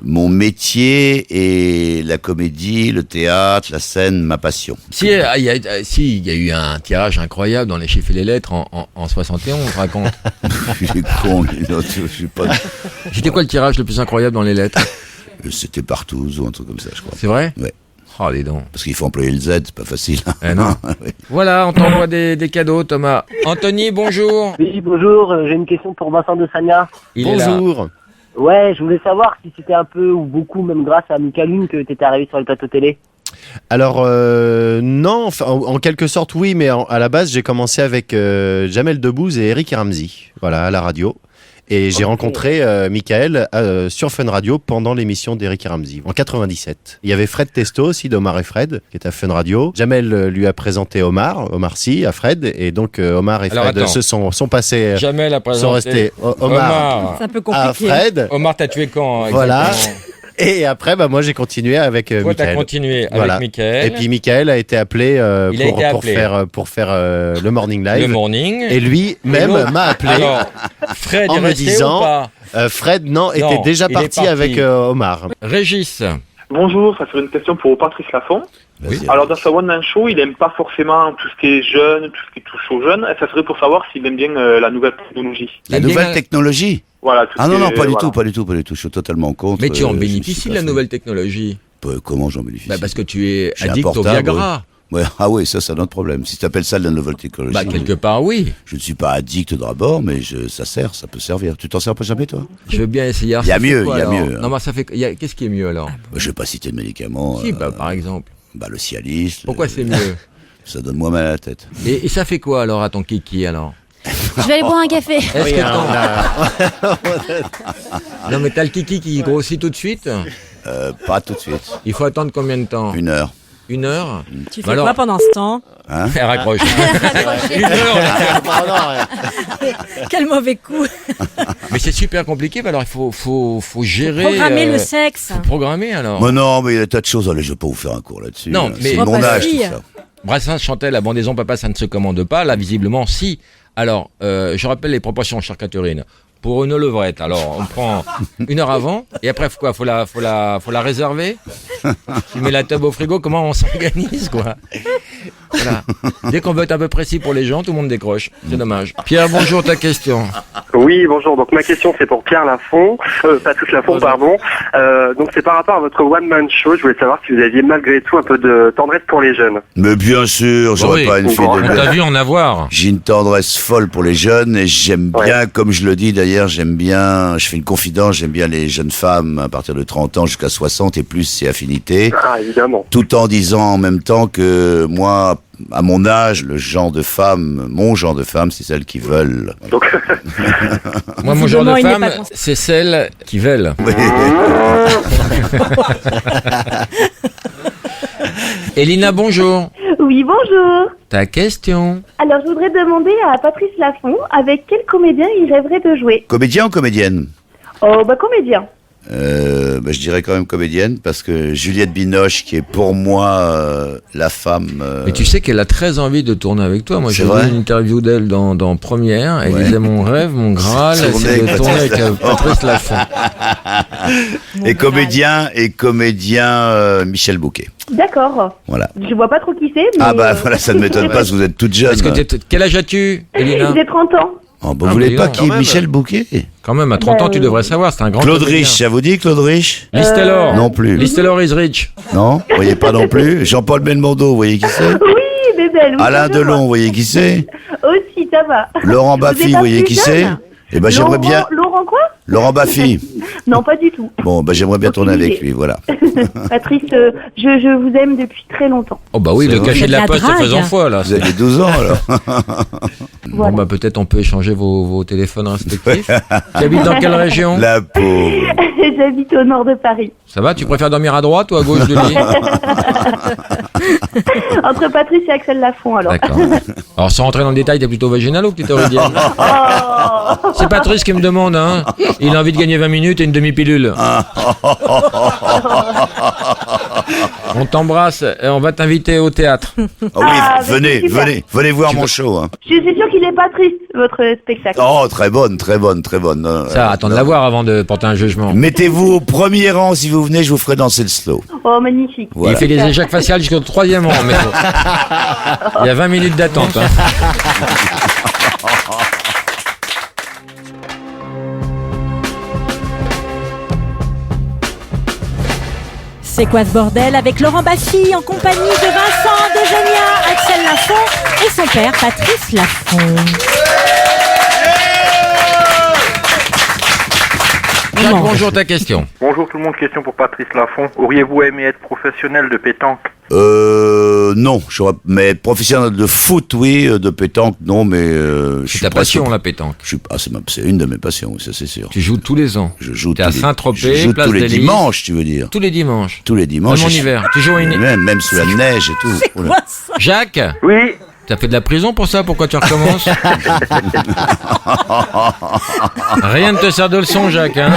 mon métier, et la comédie, le théâtre, la scène, ma passion. Il y a eu un tirage incroyable dans les chiffres et les lettres en 71, raconte. Il est con, je suis pas... C'était quoi le tirage le plus incroyable dans les lettres? C'était partout, ou un truc comme ça, je crois. C'est vrai? Ouais. Oh, les dons. Parce qu'il faut employer le Z, c'est pas facile. Non. Oui. Voilà, on t'envoie des cadeaux, Thomas. Anthony, bonjour. Oui, bonjour, j'ai une question pour Vincent de Sagna. Bonjour. Ouais, je voulais savoir si c'était un peu ou beaucoup, même grâce à Mika Lune, que t'étais arrivé sur le plateau télé. Alors non, enfin, en quelque sorte oui, mais à la base j'ai commencé avec Jamel Debbouze et Eric Ramsey, voilà, à la radio. Et j'ai rencontré Michael sur Fun Radio pendant l'émission d'Eric Ramsey en 97. Il y avait Fred Testo aussi d'Omar et Fred qui était à Fun Radio. Jamel lui a présenté Omar Sy à Fred, et donc Omar et Fred sont passés. Jamel a présenté sont restés Omar c'est un peu compliqué. à Fred. Omar, t'as tué quand? Voilà. Et après, moi, j'ai continué avec Michael. Toi, t'as continué avec Michael. Et puis, Michael a été appelé pour faire le Morning Live. Le Morning. Et lui, même, m'a appelé. Alors, Fred en me disant, Fred, était déjà parti avec Omar. Régis. Bonjour, ça serait une question pour Patrice Laffont. Oui. Alors dans sa One Man Show, il aime pas forcément tout ce qui est jeune, tout ce qui touche aux jeunes. Et ça serait pour savoir s'il aime bien la nouvelle technologie. La nouvelle technologie? Voilà. Non, pas du tout. Je suis totalement contre. Mais tu en bénéficies de la nouvelle technologie? Comment j'en bénéficie? Parce que tu es addict au Viagra. Ouais. Ah oui, ça c'est notre problème. Si tu appelles ça la nouvelle technologie. Quelque part, oui. Je ne suis pas addict d'abord, mais ça peut servir. Tu t'en sers pas jamais, toi? Je veux bien essayer. Il y a mieux. Non, mais ça fait. Qu'est-ce qui est mieux alors? Je vais pas citer de médicaments. Si, par exemple. Le Cialis. Pourquoi c'est mieux? Ça donne moins mal à la tête. Et ça fait quoi alors à ton kiki alors? Je vais aller boire un café. Est-ce que non, mais t'as le kiki qui grossit tout de suite? Pas tout de suite. Il faut attendre combien de temps? 1 heure. 1 heure? Tu fais quoi pendant ce temps? Elle raccroche. 1 heure. Quel mauvais coup. Mais c'est super compliqué, alors il faut gérer. Programmer le sexe. Faut programmer alors. Mais non, mais il y a des tas de choses. Allez, je vais pas vous faire un cours là-dessus. Non, mais c'est mon âge, tout ça. Brassens chantait la bandaison Papa, ça ne se commande pas. Là, visiblement, si. Alors, je rappelle les proportions, chère Catherine. Pour une levrette, alors on prend 1 heure avant, et après quoi, faut la réserver. Tu mets la table au frigo, comment on s'organise quoi? Voilà. Dès qu'on veut être un peu précis pour les gens, tout le monde décroche. C'est dommage. Pierre, bonjour, ta question. Oui, bonjour. Donc ma question c'est pour Pierre Lafont, Patrice Lafont, pardon. Donc c'est par rapport à votre one-man show. Je voulais savoir si vous aviez malgré tout un peu de tendresse pour les jeunes. Mais bien sûr, j'aurais pas une fille de... On t'a vu en avoir. J'ai une tendresse folle pour les jeunes et j'aime bien, comme je le dis d'ailleurs, j'aime bien, je fais une confidence, j'aime bien les jeunes femmes à partir de 30 ans jusqu'à 60 et plus, c'est affinité. Ah, évidemment. Tout en disant en même temps que moi, à mon âge, mon genre de femme, c'est celles qui veulent. Donc... Moi, mon genre de femme, c'est celles qui veulent. Oui. Elina, bonjour. Oui, bonjour. Ta question. Alors, je voudrais demander à Patrice Lafont avec quel comédien il rêverait de jouer. Comédien ou comédienne? Oh, comédien. Je dirais quand même comédienne parce que Juliette Binoche, qui est pour moi la femme. Mais tu sais qu'elle a très envie de tourner avec toi. Moi, j'ai vu une interview d'elle dans Première. Elle disait mon rêve, mon Graal, c'est de tourner avec Patrice Lafont. Et comédien Michel Bouquet. D'accord. Voilà. Je vois pas trop qui c'est. Mais Ah voilà, ça ne m'étonne pas parce que vous êtes toute jeune. Quel âge as-tu, Elina? J'ai 30 ans. Oh, vous voulez pas qui Michel Bouquet? Quand même, à 30 ans, tu devrais savoir, c'est un grand Claude Rich, ça vous dit Claude Rich? Liz Taylor. Non plus. Liz Taylor is rich. Non, vous voyez pas non plus. Jean-Paul Belmondo, vous voyez qui c'est? Oui, Bébel. Oui, Alain Delon, vous voyez qui c'est? Aussi, ça va. Laurent Baffy, vous voyez qui c'est? Eh ben j'aimerais bien. Laurent quoi? Laurent Baffy. Non, pas du tout. Bon, j'aimerais bien tourner avec lui, voilà. Patrice, je vous aime depuis très longtemps. Oh bah oui, le cachet de la poste se faisant foi là. Vous avez 12 ans alors. Bon bah peut-être on peut échanger vos téléphones respectifs. Tu habites dans quelle région? La pauvre. J'habite au nord de Paris. Ça va, tu préfères dormir à droite ou à gauche du lit? Entre Patrice et Axel Lafont alors. D'accord. Alors sans rentrer dans le détail, t'es plutôt vaginal ou clitoridienne? C'est Patrice qui me demande, hein. Il a envie de gagner 20 minutes et une demi-pilule. On t'embrasse et on va t'inviter au théâtre. Oh oui, venez voir mon show. Hein. Je suis sûr qu'il est pas triste, votre spectacle. Oh, très bonne. Ça, attends de la voir avant de porter un jugement. Mettez-vous au premier rang si vous venez, je vous ferai danser le slow. Oh, magnifique. Voilà. Il fait les échecs faciales jusqu'au 3e rang, mais il y a 20 minutes d'attente. Hein. C'est quoi ce bordel avec Laurent Baffy en compagnie de Vincent Degenia, Axel Lafont et son père Patrice Lafont. Jacques, bonjour, ta question. Bonjour tout le monde, question pour Patrice Lafont. Auriez-vous aimé être professionnel de pétanque? Non, mais professionnel de foot, oui, de pétanque, non, mais c'est ta passion, la pétanque. C'est une de mes passions, ça c'est sûr. Tu joues tous les ans. Je joue à Saint-Tropez, je joue place tous les d'Hélice. dimanches, tu veux dire? Tous les dimanches. Tous les dimanches. Même en hiver. Tu joues même sous la neige et tout. C'est quoi ça? Jacques? Oui. T'as fait de la prison pour ça? Pourquoi tu recommences? Rien ne te sert de leçon, Jacques. Hein,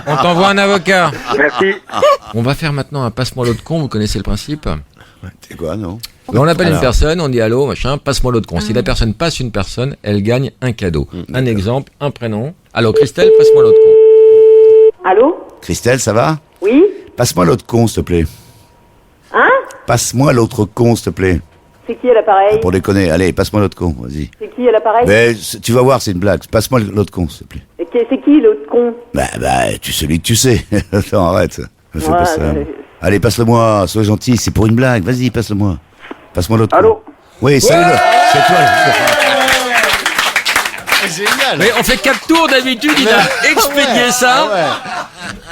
on t'envoie un avocat. Merci. On va faire maintenant un passe-moi l'autre con. Vous connaissez le principe? C'est quoi, non? On appelle une personne, on dit allô, machin, passe-moi l'autre con. Si la personne passe une personne, elle gagne un cadeau. Un exemple, un prénom. Allô, Christelle, passe-moi l'autre con. Allô? Christelle, ça va? Oui? Passe-moi l'autre con, s'il te plaît. Hein? Passe-moi l'autre con, s'il te plaît. C'est qui à l'appareil? Pour déconner, allez, passe-moi l'autre con, vas-y. C'est qui à l'appareil? Mais tu vas voir, c'est une blague. Passe-moi l'autre con, s'il te plaît. Et c'est qui l'autre con? Celui que tu sais. Attends, arrête. Me fais pas ça. Allez, passe-le-moi, sois gentil, c'est pour une blague. Vas-y, passe-le-moi. Passe-moi l'autre. Allô? Oui, salut, c'est toi. C'est génial. Mais on fait 4 tours d'habitude, il a expédié ça.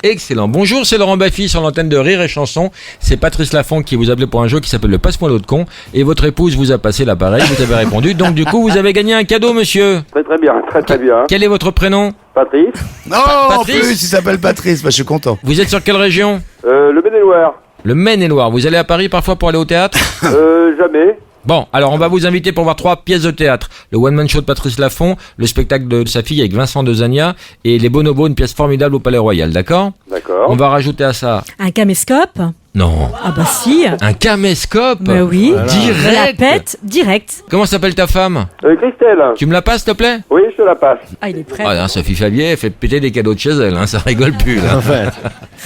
Excellent. Bonjour, c'est Laurent Baffy sur l'antenne de Rire et Chanson. C'est Patrice Lafont qui vous appelait pour un jeu qui s'appelle le Passe-moi l'autre con. Et votre épouse vous a passé l'appareil, vous avez répondu. Donc du coup, vous avez gagné un cadeau, monsieur. Très bien, très bien. Quel est votre prénom? Patrice. Non, en plus, il s'appelle Patrice, je suis content. Vous êtes sur quelle région? Le Maine-et-Loire. Le Maine-et-Loire. Vous allez à Paris parfois pour aller au théâtre? Jamais. Bon, alors on va vous inviter pour voir 3 pièces de théâtre. Le one-man show de Patrice Lafont, le spectacle de sa fille avec Vincent Degenia et Les Bonobos, une pièce formidable au Palais Royal, d'accord? D'accord. On va rajouter à ça... Un caméscope? Non. Ah bah si. Un caméscope? Bah oui. Voilà. Direct. La pète, direct. Comment s'appelle ta femme? Christelle. Tu me la passes, s'il te plaît? Oui, je te la passe. Ah, il est prêt. Ah, non, Sophie Fabier, elle fait péter des cadeaux de chez elle, hein, ça rigole plus, là. En fait.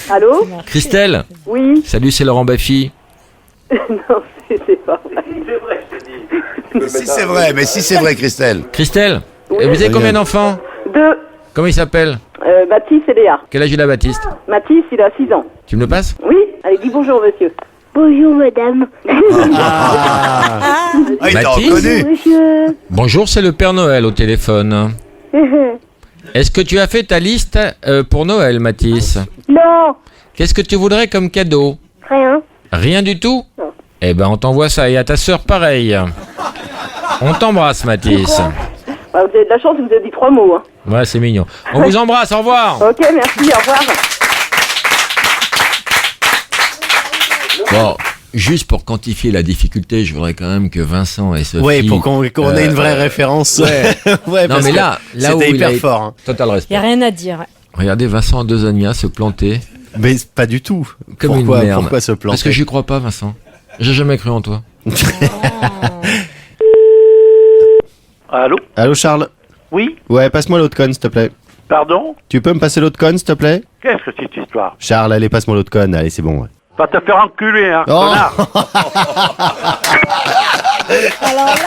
Allô? Christelle? Oui. Salut, c'est Laurent Baffy. Non, c'est pas vrai. Si c'est vrai, Christelle. Christelle, Oui. vous avez combien d'enfants? 2. Comment ils s'appellent? Baptiste et Léa. Quel âge il a Baptiste? Mathis, il a 6 ans. Tu me le passes? Oui, allez, dis bonjour, monsieur. Bonjour, madame. Il t'a Mathis reconnu. Monsieur. Bonjour, c'est le Père Noël au téléphone. Est-ce que tu as fait ta liste pour Noël, Mathis? Non, Qu'est-ce que tu voudrais comme cadeau? rien. Rien du tout? Non. Eh ben, on t'envoie ça, et à ta sœur, pareil. On t'embrasse, Mathis. Bah, vous avez de la chance, vous avez dit 3 mots. Hein. Ouais, c'est mignon. On vous embrasse, au revoir. Ok, merci, au revoir. Bon, juste pour quantifier la difficulté, je voudrais quand même que Vincent et Sophie... Ouais, pour qu'on ait une vraie référence. Ouais, non, mais là où c'était il hyper a fort. Hein. Total Il respect. n'y a rien à dire. Regardez Vincent Andezania se planter. Mais pas du tout. Comme Pourquoi, une merde. pourquoi se planter? Parce que j'y crois pas, Vincent. J'ai jamais cru en toi. Allô? Allô, Charles? Oui? Ouais, passe-moi l'autre conne, s'il te plaît. Pardon? Tu peux me passer l'autre conne, s'il te plaît? Qu'est-ce que c'est cette histoire? Charles, allez, passe-moi l'autre conne. Allez, c'est bon. Ouais. Va te faire enculer, hein, Oh. connard! Alors là...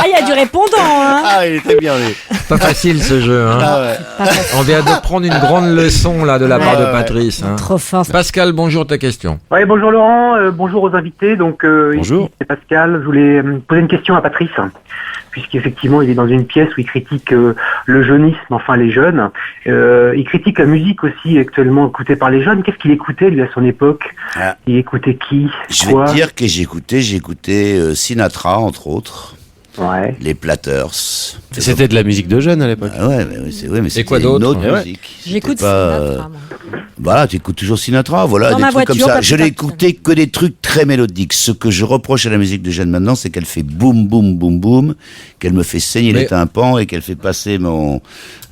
il y a du répondant, hein. Ah, il était bien, lui. Pas facile ce jeu, hein. Ah ouais. Pas facile. On vient de prendre une grande leçon là de la part de Ouais. Patrice. Hein. Trop fort. Pascal, bonjour, ta question. Oui, bonjour Laurent, bonjour aux invités. Donc, Bonjour. ici, c'est Pascal. Je voulais poser une question à Patrice, puisqu'effectivement, il est dans une pièce où il critique le jeunisme, enfin les jeunes. Il critique la musique aussi actuellement écoutée par les jeunes. Qu'est-ce qu'il écoutait, lui, à son époque? Ah. Il écoutait qui? Je Quoi? vais te dire que j'ai écouté Sinatra, entre autres. Ouais. Les Platters. C'était de la musique de jeunes à l'époque. Ah ouais, mais c'était quoi une d'autre? autre Ouais. musique. J'écoute C'était pas, Sinatra, moi. Voilà, tu écoutes toujours Sinatra, voilà, Dans des ma trucs comme voiture, ça. pas Je plus n'ai tard. écouté que des trucs très mélodiques. Ce que je reproche à la musique de jeunes maintenant, c'est qu'elle fait boum, boum, boum, boum, qu'elle me fait saigner les tympans et qu'elle fait passer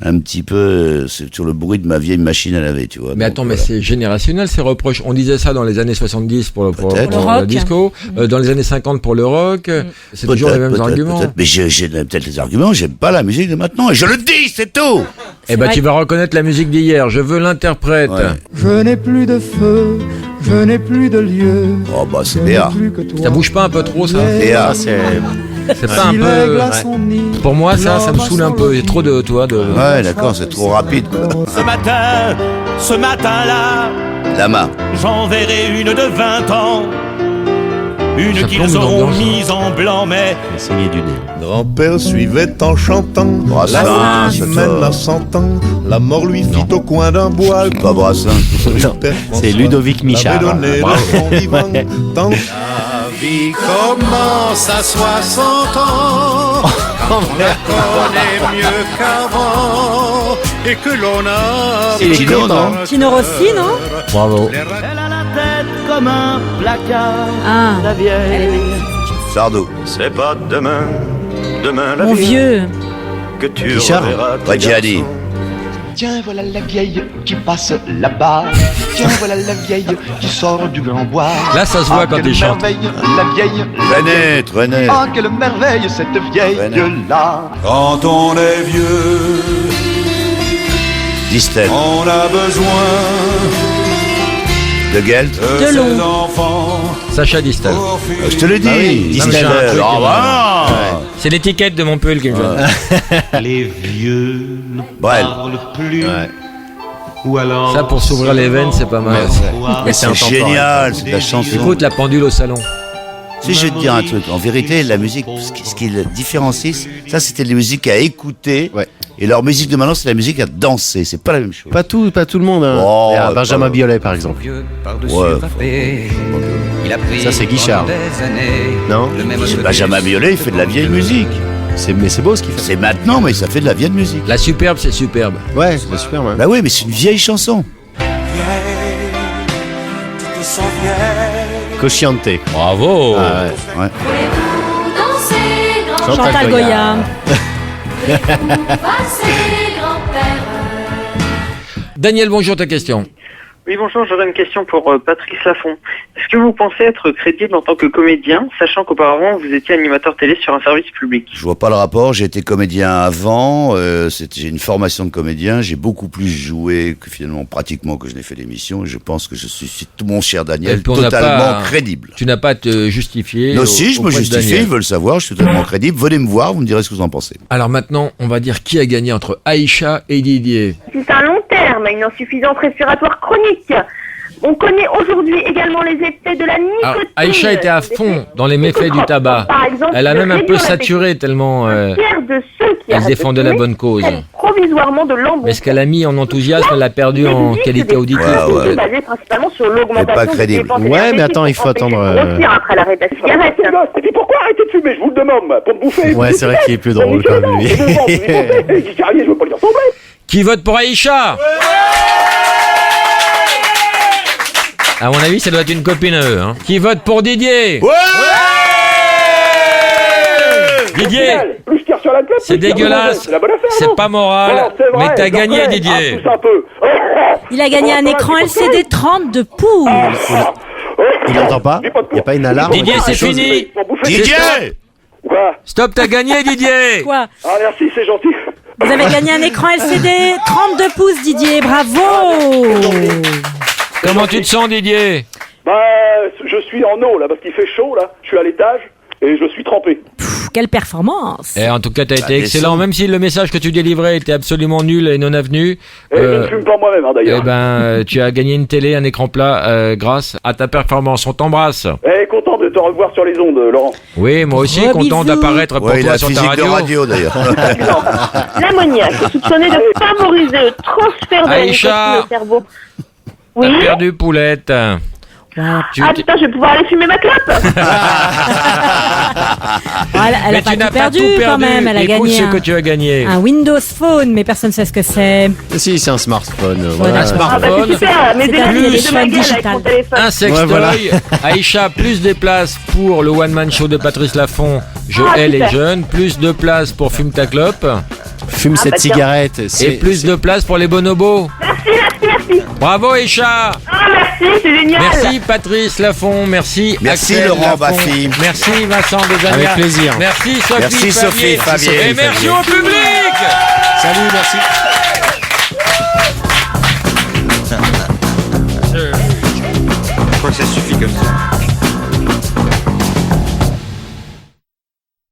un petit peu sur le bruit de ma vieille machine à laver, tu vois. Mais attends, mais c'est générationnel ces reproches. On disait ça dans les années 70 pour le Peut-être. la rock. disco, dans les années 50 pour le rock. C'est toujours les mêmes arguments. Peut-être, mais j'ai peut-être les arguments, j'aime pas la musique de maintenant, et je le dis, c'est tout! Eh ben, tu vas reconnaître la musique d'hier. Je veux l'interprète. Ouais. Je n'ai plus de feu, je n'ai plus de lieu. Oh bah c'est Béa. Ça bouge pas un peu trop, ça? Béa, C'est pas un peu... Pour moi, ça me saoule un peu. Il y a trop de, toi, de... Ouais, d'accord, c'est trop rapide, quoi. Ce matin-là, Lama. j'enverrai une de 20 ans. Une Ça qu'ils plombe auront l'ambiance, hein. mise en blanc, mais Saigner du nez. Grand-père suivait en chantant, Brassens, la vie ça mène sort. à 100 ans, la mort lui fit au coin d'un bois. C'est pas Brassens. Non, c'est Ludovic Michard. L'avait donné Bravo. de son vivant, tant La vie commence à 60 ans. On la connaît mieux qu'avant. Et que l'on a... Il est content. Tino Rossi, non? Bravo. elle a la tête comme un placard. Ah, La elle est vieille. magnifique. Sardou. C'est pas demain, demain la Mon vie vieux. que tu Richard. reverras tes Reggiani. garçons. Tiens, voilà la vieille qui passe là-bas. Tiens, voilà la vieille qui sort du grand bois. Là, ça se voit quand il chante. Merveille, la vieille. René. Ah, quelle merveille cette vieille-là. Quand on est vieux, Distel. on a besoin De Gelt. de Delon. ses enfants. Sacha Distel. Pour finir. Je te le dis. Non, mais Distel. j'ai un truc, Ah bah non. C'est l'étiquette de Montpellier qui me gêne. Les vieux ne Brel. parlent plus. Ouais. Ou alors... Ça, pour s'ouvrir les veines, c'est pas mal. Mais c'est C'est génial, c'est de la chanson. Écoute la pendule au salon. Si je vais te dire un truc, en vérité, la musique, ce qui le différencie, ça c'était les musiques à écouter, et leur musique de maintenant c'est la musique à danser, c'est pas la même chose. Pas tout le monde. Hein. Oh, Il y a ouais, Benjamin pas- Biolay, par exemple. Ouais. Ça, c'est Guichard. Non? Benjamin Biolay, il fait de la vieille musique. Mais c'est beau ce qu'il fait. C'est maintenant, mais ça fait de la vieille musique. La superbe, c'est superbe. Ouais, c'est super. Ouais. Bah oui, mais c'est une vieille chanson. Cosciante. Bravo. Ah, ouais. Chantal Goya. Daniel, bonjour, ta question. Oui, bonjour, j'aurais une question pour Patrice Laffont. Est-ce que vous pensez être crédible en tant que comédien, sachant qu'auparavant vous étiez animateur télé sur un service public? Je vois pas le rapport, j'ai été comédien avant, j'ai une formation de comédien, j'ai beaucoup plus joué que finalement pratiquement que je n'ai fait d'émission, et je pense que je suis, mon cher Daniel, totalement crédible. Tu n'as pas à te justifier. Non, si, je me justifie, ils veulent savoir, je suis totalement crédible, venez me voir, vous me direz ce que vous en pensez. Alors maintenant, on va dire qui a gagné entre Aïcha et Didier. C'est un long terme, une insuffisance respiratoire chronique. On connaît aujourd'hui également les effets de la nicotine. Alors, Aïcha était à fond dans les méfaits du tabac. Par exemple, Elle a même un peu saturé tellement de ceux qui elle défendait la bonne cause. provisoirement de l'embonpoint. Mais ce qu'elle a mis en enthousiasme, elle l'a perdu en qualité auditive. Ouais. Basé principalement sur l'augmentation C'est pas crédible. des dépenses Ouais, mais attends, il faut attendre. grossir après l'arrêt de la cigarette. Et puis pourquoi arrêter de fumer? Je vous le demande, pour me bouffer. Ouais, c'est vrai qu'il est plus drôle quand même, lui. Je veux pas lui ressembler. Qui vote pour Aïcha? À mon avis, ça doit être une copine à eux. Hein. Qui vote pour Didier? Didier, Plus je tire sur la tête, c'est plus je tire dégueulasse, c'est la bonne affaire, c'est non? pas moral, Non, c'est vrai, mais t'as j'en gagné ferai. Didier. Pousse un peu. Il a gagné un écran LCD 32 pouces. Il n'entend pas? Il n'y a pas une alarme? Didier, c'est fini. Didier! Quoi? Stop, t'as gagné Didier. Quoi? Ah merci, c'est gentil. Vous avez gagné un écran LCD 32 pouces, Didier. Bravo. Comment tu te sens Didier? Bah, je suis en eau là, parce qu'il fait chaud là. Je suis à l'étage et je suis trempé. Quelle performance. En tout cas, t'as été excellent, même si le message que tu délivrais était absolument nul et non avenu. Et je ne fume pas moi-même d'ailleurs. Tu as gagné une télé, un écran plat grâce à ta performance. On t'embrasse. Content de te revoir sur les ondes, Laurent. Oui, moi aussi, Gros content bisous. d'apparaître pour toi la sur ta physique de radio. radio d'ailleurs. L'ammoniac est soupçonné de favoriser le transfert de la Aïcha. nicotine au cerveau. T'as Oui. perdu Poulette. Voilà. Ah putain, je vais pouvoir aller fumer ma clope. Voilà, elle Mais a pas tu n'as tout pas perdu tout perdu. quand même. Elle a Écoute gagné ce que tu as gagné. un Windows Phone, mais personne ne sait ce que c'est. Si, c'est un smartphone. Un Voilà. Ah bah smartphone, c'est super, mes C'est un élèves, téléphone de ma gueule avec digital. mon téléphone. un sextoy. Ouais, voilà. Aïcha, plus des places pour le One Man Show de Patrice Laffont. Je hais les super. jeunes. Plus de places pour Fume ta clope. Fume cette bah tiens. cigarette. Et plus de places pour les bonobos. Merci. Bravo Aïcha. Ah merci, c'est génial. Merci Patrice Laffont, merci Merci Axel Laurent Laffont. Baffy. Merci Vincent Desagna. Avec plaisir. Merci Sophie Merci Sophie Fabier. Et merci au public. Salut, merci. Je crois que ça suffit comme ça.